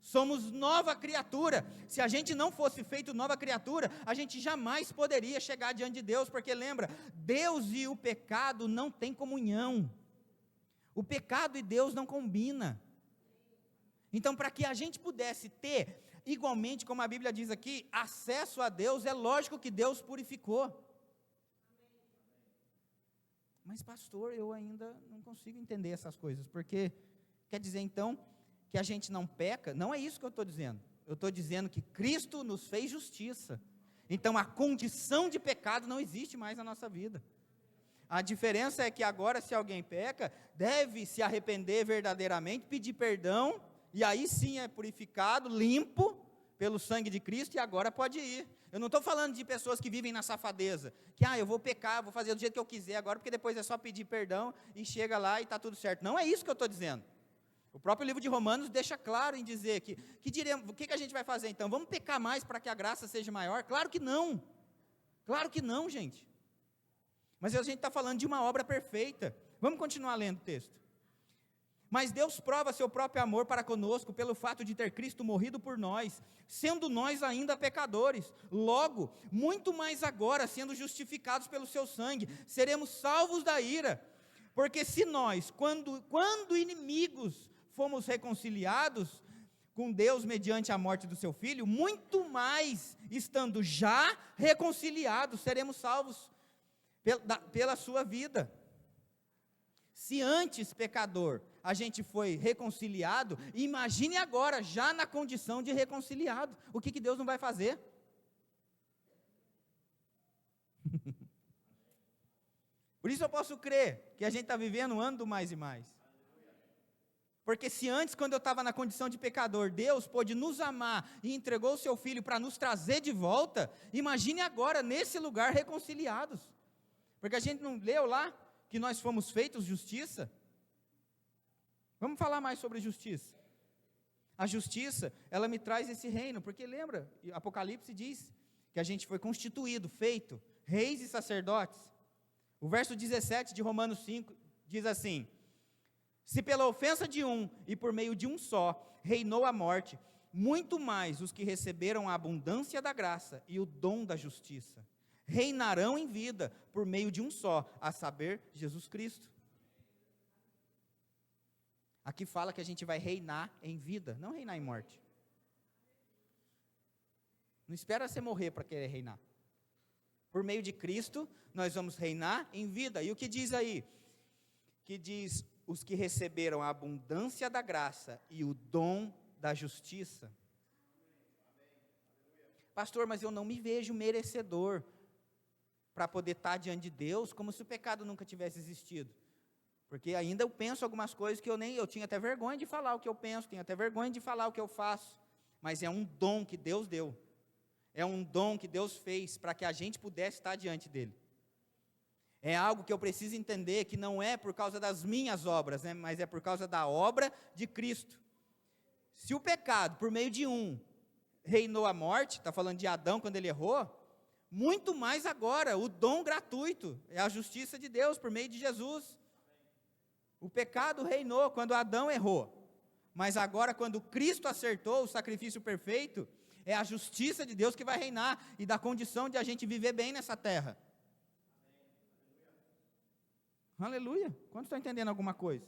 S1: somos nova criatura. Se a gente não fosse feito nova criatura, a gente jamais poderia chegar diante de Deus, porque lembra, Deus e o pecado não têm comunhão. O pecado e Deus não combinam. Então, para que a gente pudesse ter, igualmente, como a Bíblia diz aqui, acesso a Deus, é lógico que Deus purificou. Mas, pastor, eu ainda não consigo entender essas coisas, porque quer dizer, então, que a gente não peca? Não é isso que eu estou dizendo. Eu estou dizendo que Cristo nos fez justiça. Então a condição de pecado não existe mais na nossa vida. A diferença é que agora, se alguém peca, deve se arrepender verdadeiramente, pedir perdão, e aí sim é purificado, limpo pelo sangue de Cristo, e agora pode ir. Eu não estou falando de pessoas que vivem na safadeza, que eu vou pecar, vou fazer do jeito que eu quiser agora, porque depois é só pedir perdão, e chega lá e está tudo certo. Não é isso que eu estou dizendo. O próprio livro de Romanos deixa claro em dizer o que a gente vai fazer então? Vamos pecar mais para que a graça seja maior? Claro que não, gente. Mas a gente está falando de uma obra perfeita. Vamos continuar lendo o texto. Mas Deus prova seu próprio amor para conosco pelo fato de ter Cristo morrido por nós, sendo nós ainda pecadores. Logo, muito mais agora, sendo justificados pelo seu sangue, seremos salvos da ira. Porque se nós, quando inimigos, fomos reconciliados com Deus mediante a morte do seu Filho, muito mais, estando já reconciliados, seremos salvos pela sua vida. Se antes, pecador, a gente foi reconciliado, imagine agora, já na condição de reconciliado, o que Deus não vai fazer? Por isso eu posso crer que a gente está vivendo um ano do mais e mais. Porque se antes, quando eu estava na condição de pecador, Deus pôde nos amar e entregou o seu Filho para nos trazer de volta, imagine agora, nesse lugar, reconciliados. Porque a gente não leu lá que nós fomos feitos justiça? Vamos falar mais sobre justiça. A justiça, ela me traz esse reino, porque lembra, Apocalipse diz que a gente foi constituído, feito, reis e sacerdotes. O verso 17 de Romanos 5 diz assim: se pela ofensa de um e por meio de um só reinou a morte, muito mais os que receberam a abundância da graça e o dom da justiça reinarão em vida por meio de um só, a saber, Jesus Cristo. Aqui fala que a gente vai reinar em vida, não reinar em morte. Não espera você morrer para querer reinar. Por meio de Cristo, nós vamos reinar em vida. E o que diz aí? Que diz: os que receberam a abundância da graça e o dom da justiça. Pastor, mas eu não me vejo merecedor para poder estar diante de Deus, como se o pecado nunca tivesse existido. Porque ainda eu penso algumas coisas que eu tinha até vergonha de falar o que eu penso, tenho até vergonha de falar o que eu faço. Mas é um dom que Deus deu. É um dom que Deus fez para que a gente pudesse estar diante dele. É algo que eu preciso entender, que não é por causa das minhas obras, né, mas é por causa da obra de Cristo. Se o pecado, por meio de um, reinou a morte, está falando de Adão quando ele errou, muito mais agora, o dom gratuito, é a justiça de Deus por meio de Jesus. O pecado reinou quando Adão errou, mas agora quando Cristo acertou o sacrifício perfeito, é a justiça de Deus que vai reinar e dá condição de a gente viver bem nessa terra. Aleluia. Quantos estão entendendo alguma coisa?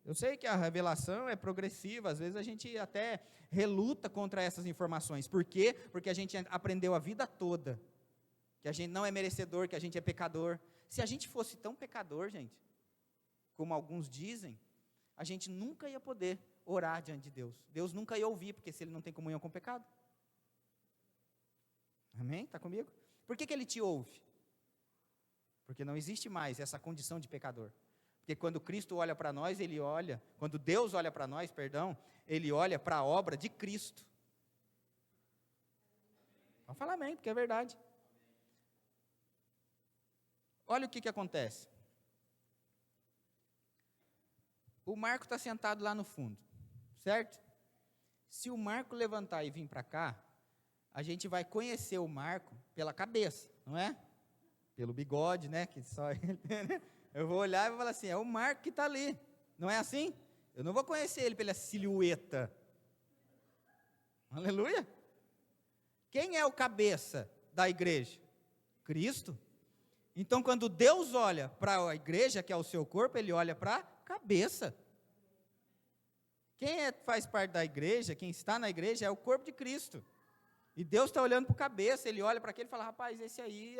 S1: Eu sei que a revelação é progressiva, às vezes a gente até reluta contra essas informações. Por quê? Porque a gente aprendeu a vida toda que a gente não é merecedor, que a gente é pecador. Se a gente fosse tão pecador, gente, como alguns dizem, a gente nunca ia poder orar diante de Deus. Deus nunca ia ouvir, porque se ele não tem comunhão com o pecado. Amém? Está comigo? Por que ele te ouve? Porque não existe mais essa condição de pecador. Porque quando Cristo olha para nós, quando Deus olha para nós, ele olha para a obra de Cristo. Pode falar amém, porque é verdade. Olha o que acontece. O Marco está sentado lá no fundo, certo? Se o Marco levantar e vir para cá, a gente vai conhecer o Marco pela cabeça, não é? Pelo bigode, né? Que só ele, né? Eu vou olhar e vou falar assim, é o Marco que está ali, não é assim? Eu não vou conhecer ele pela silhueta. Aleluia! Quem é o cabeça da igreja? Cristo. Então, quando Deus olha para a igreja, que é o seu corpo, ele olha para a cabeça. Quem faz parte da igreja, quem está na igreja, é o corpo de Cristo. E Deus está olhando para a cabeça, ele olha para aquele e fala, rapaz, esse aí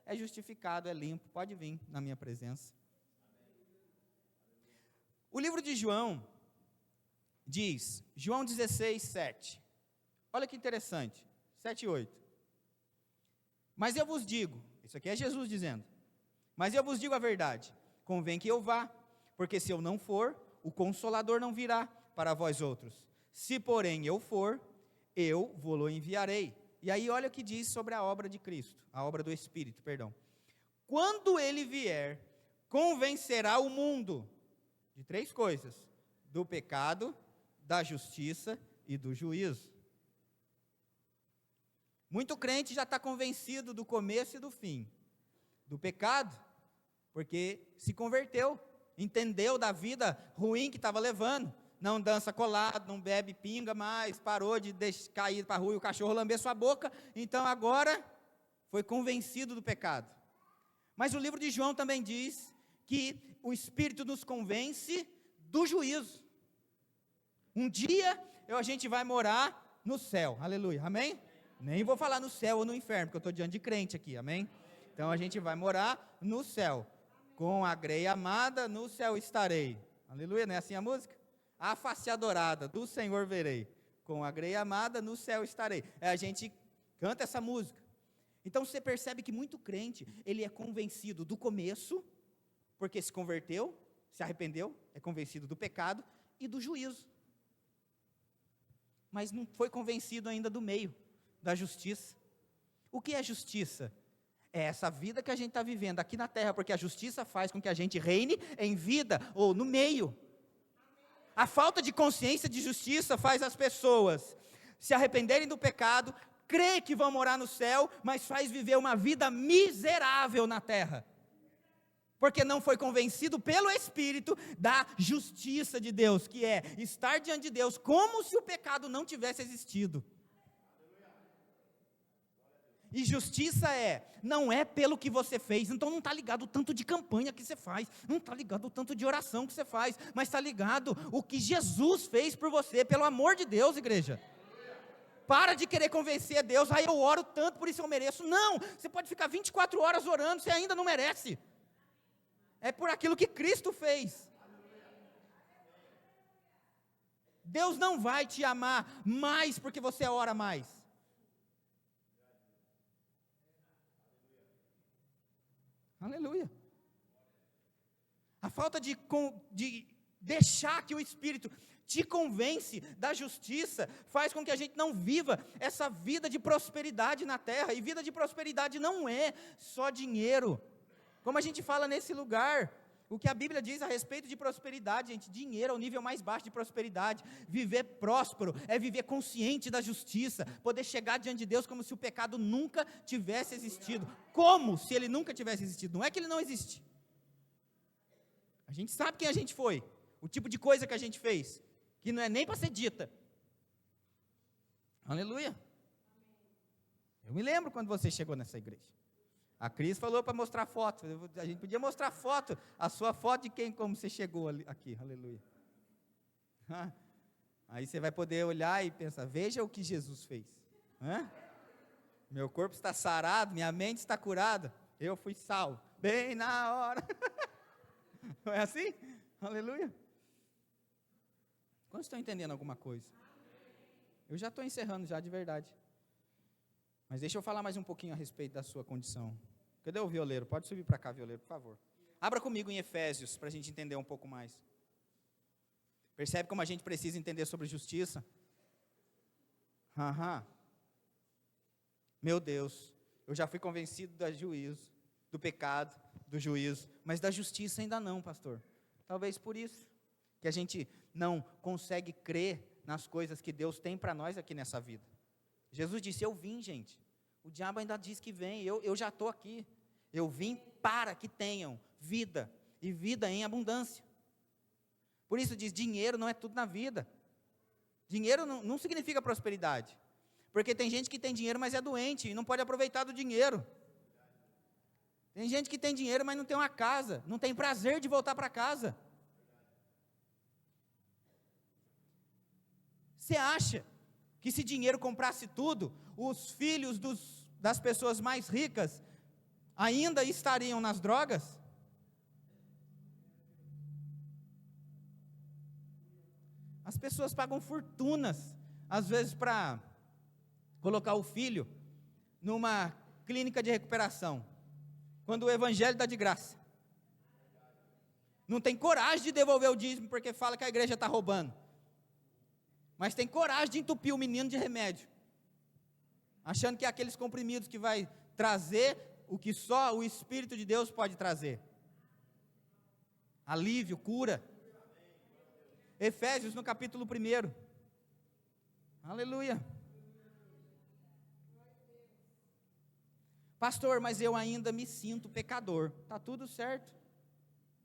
S1: é justificado, é limpo, pode vir na minha presença. O livro de João diz, João 16, 7. Olha que interessante, 7 e 8. Mas eu vos digo, isso aqui é Jesus dizendo, mas eu vos digo a verdade, convém que eu vá, porque se eu não for, o Consolador não virá para vós outros. Se porém eu for, eu vou-lo enviarei. E aí olha o que diz sobre a obra de Cristo, a obra do Espírito, perdão. Quando ele vier, convencerá o mundo de 3 coisas, do pecado, da justiça e do juízo. Muito crente já está convencido do começo e do fim. Do pecado, porque se converteu, entendeu da vida ruim que estava levando. Não dança colado, não bebe pinga mais, parou de cair para a rua e o cachorro lamber sua boca. Então agora foi convencido do pecado. Mas o livro de João também diz que o Espírito nos convence do juízo. Um dia a gente vai morar no céu, aleluia, amém? Nem vou falar no céu ou no inferno, porque eu estou diante de crente aqui, amém? Então a gente vai morar no céu, com a grei amada, no céu estarei, aleluia, não é assim a música? A face adorada do Senhor verei, com a grei amada, no céu estarei. A gente canta essa música. Então você percebe que muito crente, ele é convencido do começo, porque se converteu, se arrependeu, é convencido do pecado e do juízo. Mas não foi convencido ainda do meio, da justiça. O que é justiça? É essa vida que a gente está vivendo aqui na terra, porque a justiça faz com que a gente reine em vida ou no meio. A falta de consciência de justiça faz as pessoas se arrependerem do pecado, crer que vão morar no céu, mas faz viver uma vida miserável na terra. Porque não foi convencido pelo Espírito da justiça de Deus, que é estar diante de Deus como se o pecado não tivesse existido. E justiça não é pelo que você fez, então não está ligado o tanto de campanha que você faz, não está ligado o tanto de oração que você faz, mas está ligado o que Jesus fez por você, pelo amor de Deus, igreja. Para de querer convencer a Deus, eu oro tanto, por isso eu mereço. Não, você pode ficar 24 horas orando, você ainda não merece. É por aquilo que Cristo fez. Deus não vai te amar mais porque você ora mais. Aleluia. A falta de deixar que o Espírito te convence da justiça faz com que a gente não viva essa vida de prosperidade na terra. E vida de prosperidade não é só dinheiro. Como a gente fala nesse lugar, o que a Bíblia diz a respeito de prosperidade, gente, dinheiro é o nível mais baixo de prosperidade. Viver próspero é viver consciente da justiça, poder chegar diante de Deus como se o pecado nunca tivesse existido. Como se ele nunca tivesse existido? Não é que ele não existe. A gente sabe quem a gente foi, o tipo de coisa que a gente fez, que não é nem para ser dita. Aleluia. Eu me lembro quando você chegou nessa igreja. A Cris falou para mostrar foto. A gente podia mostrar foto, a sua foto de quem, como você chegou aqui. Aleluia. Aí você vai poder olhar e pensar, veja o que Jesus fez. Meu corpo está sarado, minha mente está curada. Eu fui salvo, bem na hora. Não é assim? Aleluia. Quantos estão entendendo alguma coisa? Eu já estou encerrando já, de verdade. Mas deixa eu falar mais um pouquinho a respeito da sua condição. Cadê o violeiro? Pode subir para cá, violeiro, por favor. Abra comigo em Efésios, para a gente entender um pouco mais. Percebe como a gente precisa entender sobre justiça? Meu Deus, eu já fui convencido do juízo, do pecado, do juízo, mas da justiça ainda não, pastor. Talvez por isso, que a gente não consegue crer nas coisas que Deus tem para nós aqui nessa vida. Jesus disse, eu vim, gente. O diabo ainda diz que vem, eu já estou aqui. Eu vim para que tenham vida, e vida em abundância. Por isso diz, dinheiro não é tudo na vida. Dinheiro não significa prosperidade. Porque tem gente que tem dinheiro, mas é doente, e não pode aproveitar do dinheiro. Tem gente que tem dinheiro, mas não tem uma casa, não tem prazer de voltar para casa. Você acha que se dinheiro comprasse tudo, os filhos das pessoas mais ricas ainda estariam nas drogas? As pessoas pagam fortunas, às vezes, para colocar o filho numa clínica de recuperação, quando o evangelho dá de graça. Não tem coragem de devolver o dízimo, porque fala que a igreja está roubando. Mas tem coragem de entupir o menino de remédio, achando que é aqueles comprimidos que vai trazer o que só o Espírito de Deus pode trazer. Alívio, cura. Efésios no capítulo 1. Aleluia. Pastor, mas eu ainda me sinto pecador. Está tudo certo.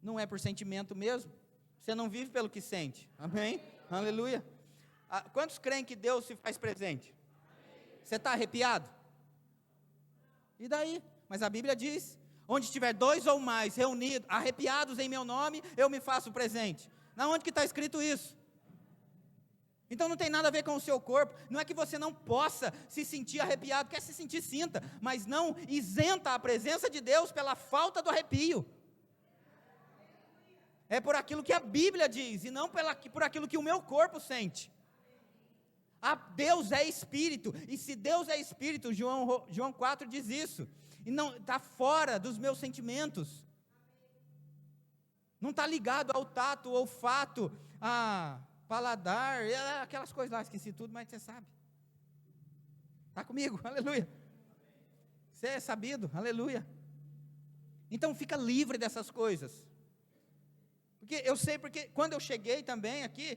S1: Não é por sentimento mesmo. Você não vive pelo que sente. Amém? Aleluia. Quantos creem que Deus se faz presente? Você está arrepiado? E daí? Mas a Bíblia diz, onde tiver 2 ou mais reunidos, arrepiados em meu nome, eu me faço presente. Na onde que está escrito isso? Então não tem nada a ver com o seu corpo. Não é que você não possa se sentir arrepiado, quer se sentir, sinta, mas não isenta a presença de Deus pela falta do arrepio. É por aquilo que a Bíblia diz, e não por aquilo que o meu corpo sente. Deus é Espírito, e se Deus é Espírito, João 4 diz isso, e não está fora dos meus sentimentos, não está ligado ao tato, ao olfato, a paladar, aquelas coisas lá, esqueci tudo, mas você sabe, está comigo, aleluia, você é sabido, aleluia. Então fica livre dessas coisas, porque eu sei, porque quando eu cheguei também aqui,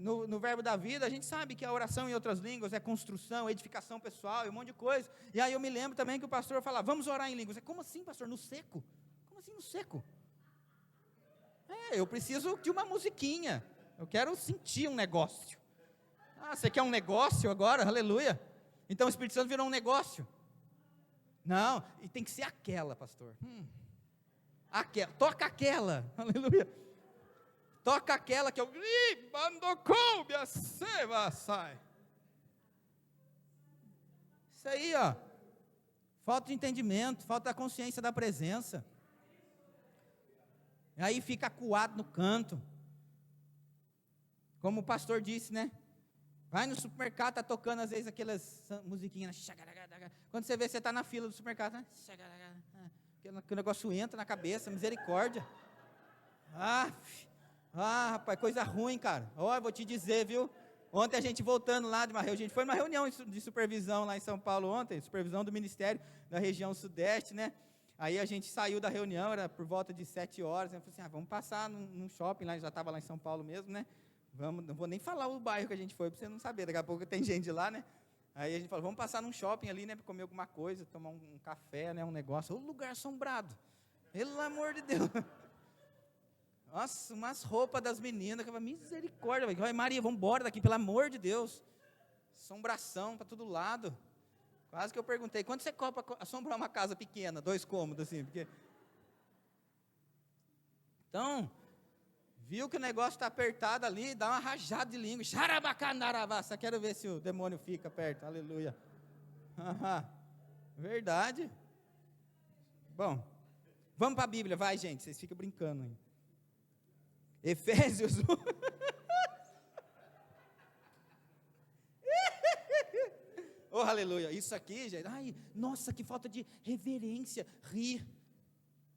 S1: no Verbo da Vida, a gente sabe que a oração em outras línguas é construção, edificação pessoal, e um monte de coisa, e aí eu me lembro também que o pastor falava, vamos orar em línguas. Como assim, pastor, no seco? Como assim no seco? Eu preciso de uma musiquinha. Eu quero sentir um negócio. Você quer um negócio agora? Aleluia. Então o Espírito Santo virou um negócio. Não, e tem que ser aquela, pastor. Aquela, toca aquela. Aleluia. Toca aquela que eu... Isso aí, ó. Falta de entendimento, falta da consciência da presença. Aí fica acuado no canto. Como o pastor disse, né? Vai no supermercado, tá tocando às vezes aquelas musiquinhas. Quando você vê, você está na fila do supermercado, né? Que o negócio entra na cabeça, misericórdia. Rapaz, coisa ruim, cara. Eu vou te dizer, viu? Ontem a gente voltando lá de uma reunião, a gente foi numa reunião de supervisão lá em São Paulo ontem, supervisão do Ministério da região Sudeste, né? Aí a gente saiu da reunião, era por volta de 7 horas, eu falei assim, vamos passar num shopping lá, já estava lá em São Paulo mesmo, né? Não vou nem falar o bairro que a gente foi, para você não saber, daqui a pouco tem gente lá, né? Aí a gente falou, vamos passar num shopping ali, né, para comer alguma coisa, tomar um café, né, um negócio, lugar assombrado, pelo amor de Deus. Nossa, umas roupas das meninas, que eu falei, misericórdia, vai Maria, vamos embora daqui, pelo amor de Deus. Assombração para todo lado. Quase que eu perguntei, quanto você cobra para assombrar uma casa pequena, 2 cômodos, assim, porque... Então, viu que o negócio está apertado ali, dá uma rajada de língua, xarabacandaravá, só quero ver se o demônio fica perto, aleluia. Verdade. Bom, vamos para a Bíblia, vai gente, vocês ficam brincando aí. Efésios 1. Oh, aleluia, isso aqui, gente, nossa, que falta de reverência, rir.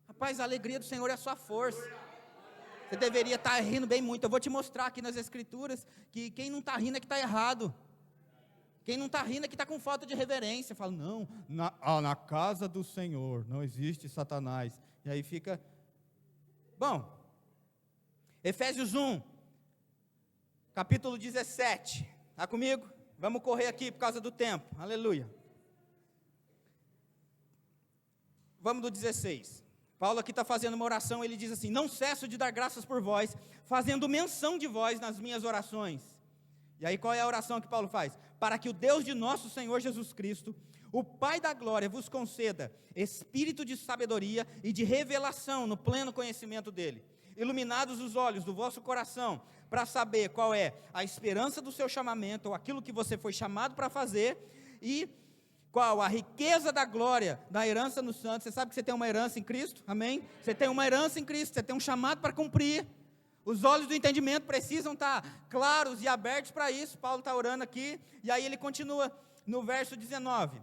S1: Rapaz, a alegria do Senhor é a sua força. Você deveria estar rindo bem muito. Eu vou te mostrar aqui nas Escrituras, que quem não está rindo é que está errado. Quem não está rindo é que está com falta de reverência. Fala, não, na casa do Senhor não existe Satanás. E aí fica, bom, Efésios 1, capítulo 17, está comigo? Vamos correr aqui por causa do tempo, aleluia. Vamos do 16, Paulo aqui está fazendo uma oração, ele diz assim, não cesso de dar graças por vós, fazendo menção de vós nas minhas orações. E aí qual é a oração que Paulo faz? Para que o Deus de nosso Senhor Jesus Cristo, o Pai da glória, vos conceda espírito de sabedoria e de revelação no pleno conhecimento dele. Iluminados os olhos do vosso coração, para saber qual é a esperança do seu chamamento, ou aquilo que você foi chamado para fazer, e qual a riqueza da glória, da herança nos santos. Você sabe que você tem uma herança em Cristo, amém? Você tem uma herança em Cristo, você tem um chamado para cumprir, os olhos do entendimento precisam estar claros e abertos para isso. Paulo está orando aqui, e aí ele continua no verso 19,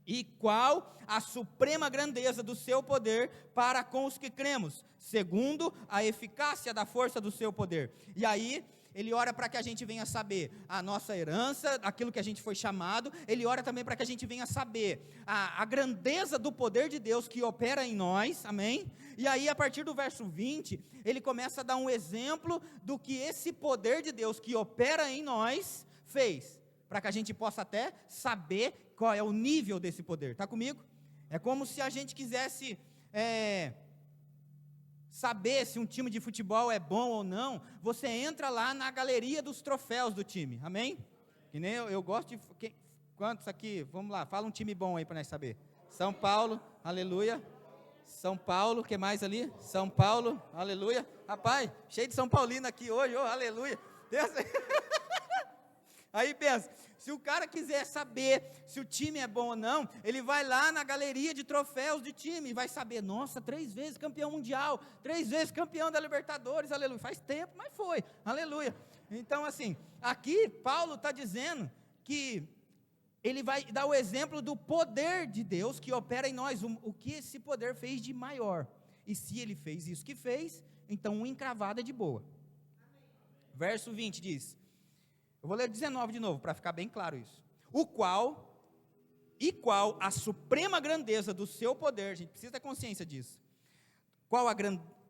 S1: e qual a suprema grandeza do seu poder para com os que cremos, segundo a eficácia da força do seu poder. E aí, ele ora para que a gente venha saber a nossa herança, aquilo que a gente foi chamado. Ele ora também para que a gente venha saber a grandeza do poder de Deus que opera em nós, amém? E aí, a partir do verso 20, ele começa a dar um exemplo do que esse poder de Deus que opera em nós fez, para que a gente possa até saber qual é o nível desse poder. Está comigo? É como se a gente quisesse saber se um time de futebol é bom ou não. Você entra lá na galeria dos troféus do time, amém? Que nem eu gosto de... Quantos aqui? Vamos lá, fala um time bom aí para nós saber. São Paulo, aleluia. São Paulo, o que mais ali? São Paulo, aleluia. Rapaz, cheio de São Paulino aqui hoje, oh, aleluia. Aí pensa, se o cara quiser saber se o time é bom ou não, ele vai lá na galeria de troféus de time e vai saber, nossa, 3 vezes campeão mundial, 3 vezes campeão da Libertadores, aleluia. Faz tempo, mas foi, aleluia. Então assim, aqui Paulo está dizendo que ele vai dar o exemplo do poder de Deus que opera em nós, o que esse poder fez de maior. E se ele fez isso que fez, então um encravado é de boa. Verso 20 diz, eu vou ler 19 de novo, para ficar bem claro isso. Qual a suprema grandeza do seu poder, a gente precisa ter consciência disso. Qual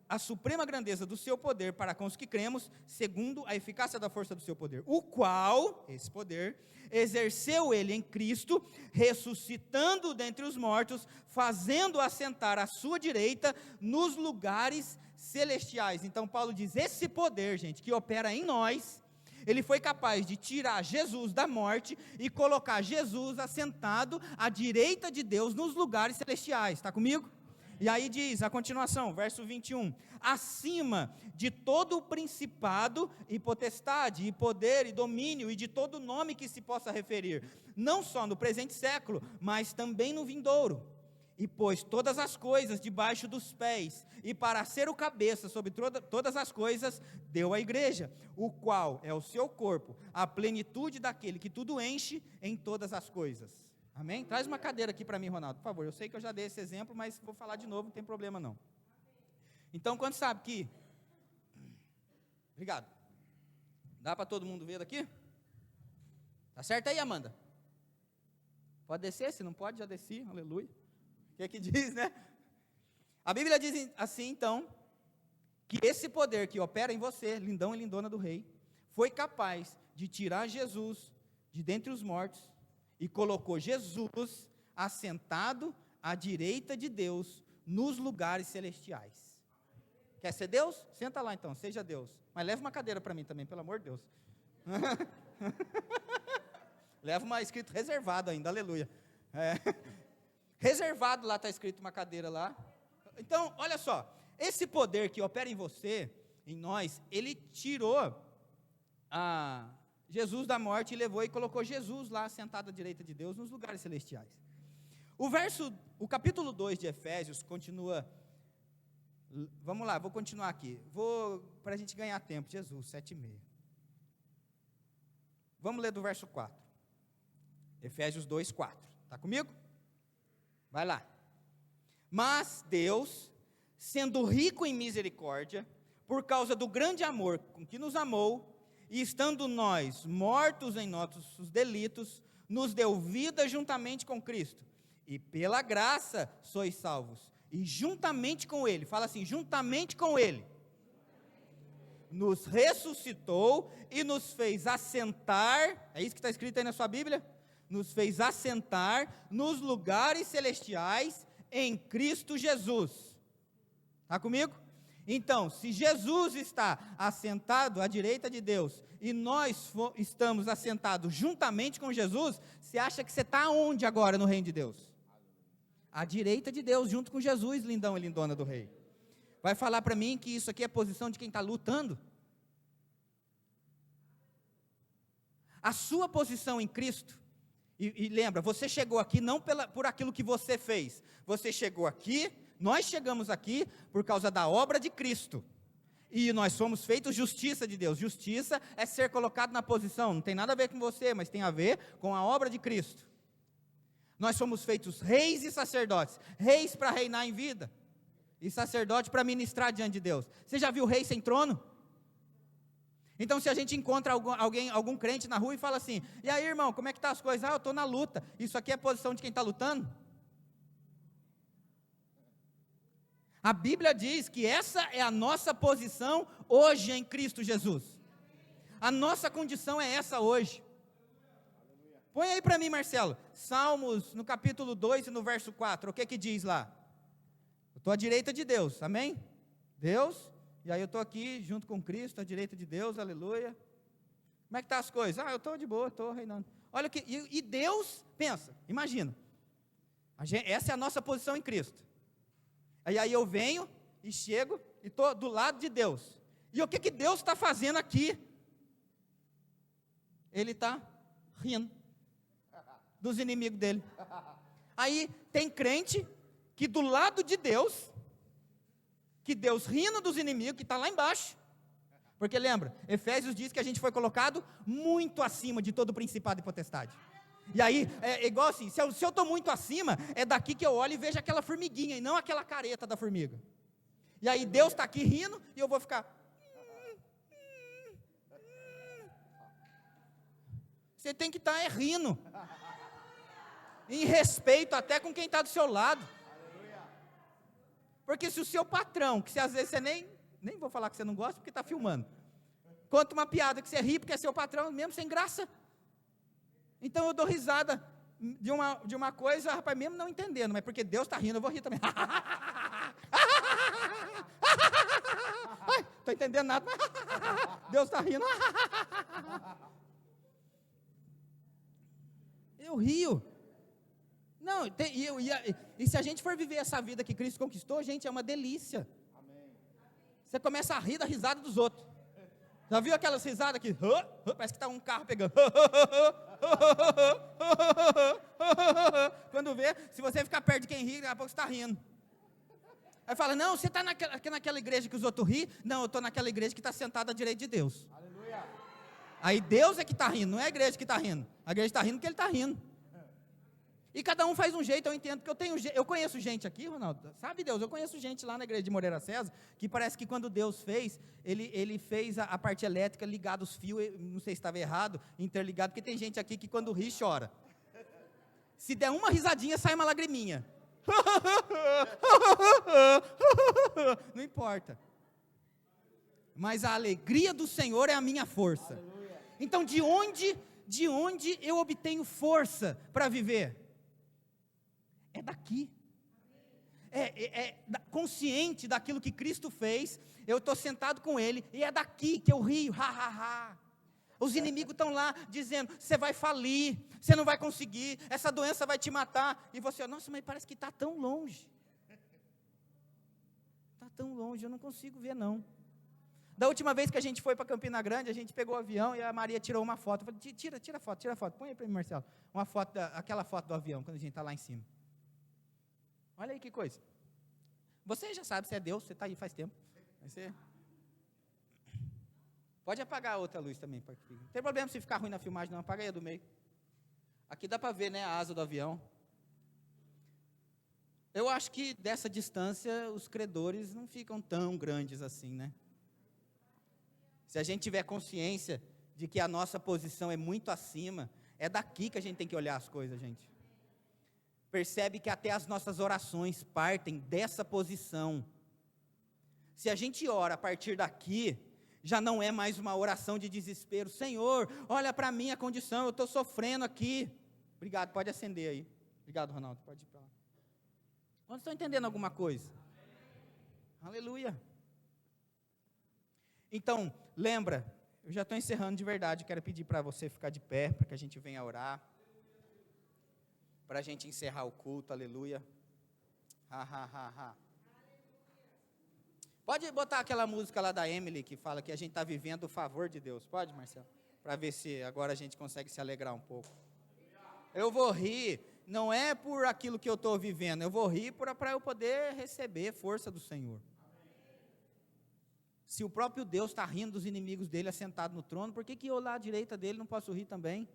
S1: a suprema grandeza do seu poder para com os que cremos, segundo a eficácia da força do seu poder. O qual, esse poder, exerceu ele em Cristo, ressuscitando dentre os mortos, fazendo assentar à sua direita nos lugares celestiais. Então Paulo diz, esse poder, gente, que opera em nós, ele foi capaz de tirar Jesus da morte e colocar Jesus assentado à direita de Deus nos lugares celestiais. Está comigo? E aí diz, a continuação, verso 21, acima de todo o principado e potestade, e poder e domínio, e de todo nome que se possa referir, não só no presente século, mas também no vindouro. E pôs todas as coisas debaixo dos pés, e para ser o cabeça sobre todas as coisas, deu à igreja, o qual é o seu corpo, a plenitude daquele que tudo enche em todas as coisas. Amém? Traz uma cadeira aqui para mim, Ronaldo, por favor. Eu sei que eu já dei esse exemplo, mas vou falar de novo, não tem problema não. Então, quando sabe que... Obrigado. Dá para todo mundo ver daqui? Tá certo aí, Amanda? Pode descer, se não pode, já desci, aleluia. O que é que diz, né? A Bíblia diz assim, então, que esse poder que opera em você, lindão e lindona do rei, foi capaz de tirar Jesus de dentre os mortos, e colocou Jesus assentado à direita de Deus nos lugares celestiais. Quer ser Deus? Senta lá então, seja Deus. Mas leva uma cadeira para mim também, pelo amor de Deus. Leva uma escrito reservado ainda, aleluia. Reservado lá está escrito uma cadeira lá. Então, olha só, esse poder que opera em você, em nós, ele tirou Jesus da morte e levou e colocou Jesus lá sentado à direita de Deus nos lugares celestiais. O capítulo 2 de Efésios continua, vamos lá, vou continuar aqui, para a gente ganhar tempo, Jesus, 7:30. Vamos ler do verso 4, Efésios 2:4, está comigo? Vai lá. Mas Deus, sendo rico em misericórdia, por causa do grande amor com que nos amou, e estando nós mortos em nossos delitos, nos deu vida juntamente com Cristo, e pela graça sois salvos, e juntamente com Ele, fala assim, juntamente com Ele, nos ressuscitou e nos fez assentar, é isso que está escrito aí na sua Bíblia? Nos fez assentar nos lugares celestiais em Cristo Jesus. Está comigo? Então, se Jesus está assentado à direita de Deus, e nós estamos assentados juntamente com Jesus, você acha que você está onde agora no reino de Deus? À direita de Deus, junto com Jesus, lindão e lindona do rei. Vai falar para mim que isso aqui é posição de quem está lutando? A sua posição em Cristo, e lembra, você chegou aqui não por aquilo que você fez, você chegou aqui, nós chegamos aqui por causa da obra de Cristo, e nós somos feitos justiça de Deus. Justiça é ser colocado na posição, não tem nada a ver com você, mas tem a ver com a obra de Cristo. Nós somos feitos reis e sacerdotes, reis para reinar em vida, e sacerdote para ministrar diante de Deus. Você já viu rei sem trono? Então, se a gente encontra algum crente na rua e fala assim, e aí, irmão, como é que tá as coisas? Eu estou na luta. Isso aqui é a posição de quem está lutando? A Bíblia diz que essa é a nossa posição hoje em Cristo Jesus. A nossa condição é essa hoje. Põe aí para mim, Marcelo, Salmos no capítulo 2 e no verso 4, o que que diz lá? Eu estou à direita de Deus, amém? Deus, e aí eu estou aqui junto com Cristo, à direita de Deus, aleluia. Como é que estão as coisas? Eu estou de boa, estou reinando. Olha que, e Deus, pensa, imagina, essa é a nossa posição em Cristo. E aí eu venho e chego e estou do lado de Deus. E o que que Deus está fazendo aqui? Ele está rindo dos inimigos dele. Aí tem crente que do lado de Deus, que Deus rindo dos inimigos, que está lá embaixo. Porque lembra, Efésios diz que a gente foi colocado muito acima de todo principado e potestade. E aí, é igual assim, se eu estou muito acima, é daqui que eu olho e vejo aquela formiguinha, e não aquela careta da formiga. E aí Deus está aqui rindo, e eu vou ficar... Você tem que estar rindo. Em respeito até com quem está do seu lado. Porque se o seu patrão, que às vezes você nem vou falar que você não gosta, porque está filmando, conta uma piada que você ri, porque é seu patrão, mesmo sem graça. Então eu dou risada de uma coisa, rapaz, mesmo não entendendo, mas porque Deus está rindo, eu vou rir também. estou entendendo nada. Deus está rindo. Eu rio. Não, e se a gente for viver essa vida que Cristo conquistou, gente, é uma delícia. Você começa a rir da risada dos outros. Já viu aquelas risadas que parece que está um carro pegando? Quando vê, se você ficar perto de quem ri, daqui a pouco você está rindo. Aí fala, não, você está naquela igreja que os outros riem? Não, eu estou naquela igreja que está sentada à direita de Deus. Aleluia. Aí Deus é que está rindo, não é a igreja que está rindo. A igreja está rindo porque Ele está rindo. E cada um faz um jeito, eu entendo, porque eu conheço gente aqui, Ronaldo, sabe Deus, eu conheço gente lá na igreja de Moreira César, que parece que quando Deus fez, ele fez a parte elétrica, ligado os fios, não sei se estava errado, interligado, porque tem gente aqui que quando ri, chora. Se der uma risadinha, sai uma lagriminha. Não importa. Mas a alegria do Senhor é a minha força. Então, de onde eu obtenho força para viver? É daqui. Consciente daquilo que Cristo fez, eu estou sentado com Ele, e é daqui que eu rio, Os inimigos estão lá dizendo, você vai falir, você não vai conseguir, essa doença vai te matar, e você, nossa, mas parece que está tão longe, eu não consigo ver não. Da última vez que a gente foi para Campina Grande, a gente pegou o avião e a Maria tirou uma foto, eu falei, tira a foto, põe aí para mim, Marcelo, aquela foto do avião, quando a gente está lá em cima. Olha aí que coisa. Você já sabe se é Deus, você está aí faz tempo. Pode apagar a outra luz também. Não tem problema se ficar ruim na filmagem, não. Apaga aí a do meio. Aqui dá para ver, né, a asa do avião. Eu acho que dessa distância os credores não ficam tão grandes assim, né? Se a gente tiver consciência de que a nossa posição é muito acima, é daqui que a gente tem que olhar as coisas, gente. Percebe que até as nossas orações partem dessa posição. Se a gente ora a partir daqui, já não é mais uma oração de desespero. Senhor, olha para a minha condição, eu estou sofrendo aqui. Obrigado, pode acender aí. Obrigado, Ronaldo, pode ir para lá. Quantos estão entendendo alguma coisa? Aleluia. Então, lembra, eu já estou encerrando de verdade, quero pedir para você ficar de pé, para que a gente venha orar. Para a gente encerrar o culto, aleluia. Pode botar aquela música lá da Emily, que fala que a gente está vivendo o favor de Deus. Pode, Marcelo? Para ver se agora a gente consegue se alegrar um pouco. Eu vou rir, não é por aquilo que eu estou vivendo, eu vou rir para eu poder receber força do Senhor. Se o próprio Deus está rindo dos inimigos dele assentado no trono, por que eu lá à direita dele não posso rir também?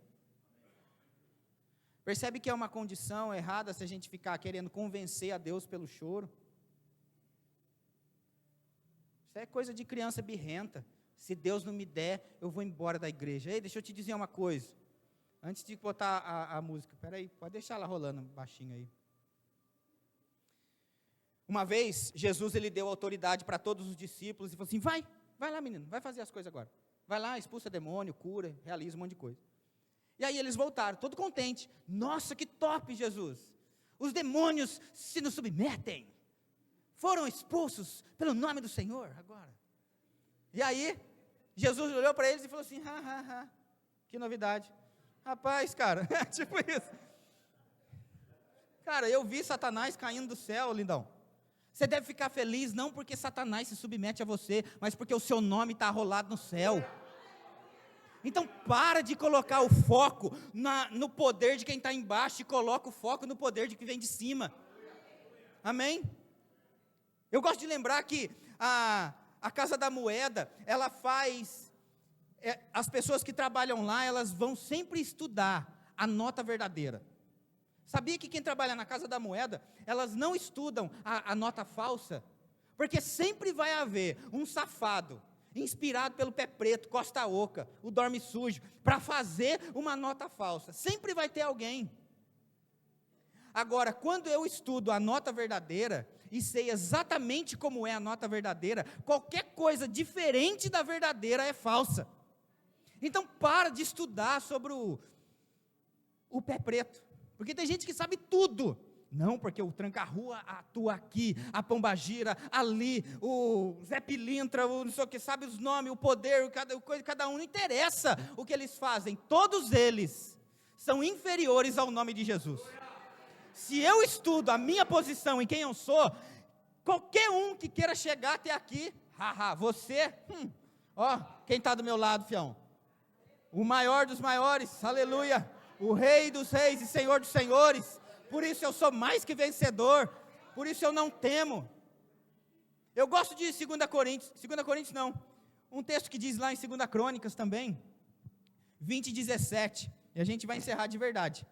S1: Percebe que é uma condição errada se a gente ficar querendo convencer a Deus pelo choro? Isso é coisa de criança birrenta. Se Deus não me der, eu vou embora da igreja. Ei, deixa eu te dizer uma coisa. Antes de botar a música, peraí, pode deixar ela rolando baixinho aí. Uma vez, Jesus ele deu autoridade para todos os discípulos e falou assim, vai lá menino, vai fazer as coisas agora. Vai lá, expulsa demônio, cura, realiza um monte de coisa. E aí eles voltaram, todo contente. Nossa, que top, Jesus. Os demônios se nos submetem. Foram expulsos pelo nome do Senhor agora. E aí, Jesus olhou para eles e falou assim, que novidade. Rapaz, cara, tipo isso. Cara, eu vi Satanás caindo do céu, lindão. Você deve ficar feliz, não porque Satanás se submete a você, mas porque o seu nome está arrolado no céu. Então para de colocar o foco no poder de quem está embaixo e coloca o foco no poder de quem vem de cima. Amém? Eu gosto de lembrar que a Casa da Moeda, ela faz, as pessoas que trabalham lá, elas vão sempre estudar a nota verdadeira. Sabia que quem trabalha na Casa da Moeda, elas não estudam a nota falsa? Porque sempre vai haver um safado, inspirado pelo pé preto, costa oca, o dorme sujo, para fazer uma nota falsa. Sempre vai ter alguém. Agora, quando eu estudo a nota verdadeira, e sei exatamente como é a nota verdadeira, qualquer coisa diferente da verdadeira é falsa. Então, para de estudar sobre o pé preto. Porque tem gente que sabe tudo, Não, porque o tranca-rua atua aqui, a Pombagira ali, o Zé Pilintra, o não sei o que, sabe os nomes, o poder, cada um, não interessa o que eles fazem, todos eles são inferiores ao nome de Jesus. Se eu estudo a minha posição em quem eu sou, qualquer um que queira chegar até aqui, você, ó, quem está do meu lado, fião? O maior dos maiores, aleluia, o rei dos reis e senhor dos senhores. Por isso eu sou mais que vencedor, por isso eu não temo. Eu gosto de 2 Coríntios não, um texto que diz lá em 2 Crônicas também, 20:17, e a gente vai encerrar de verdade.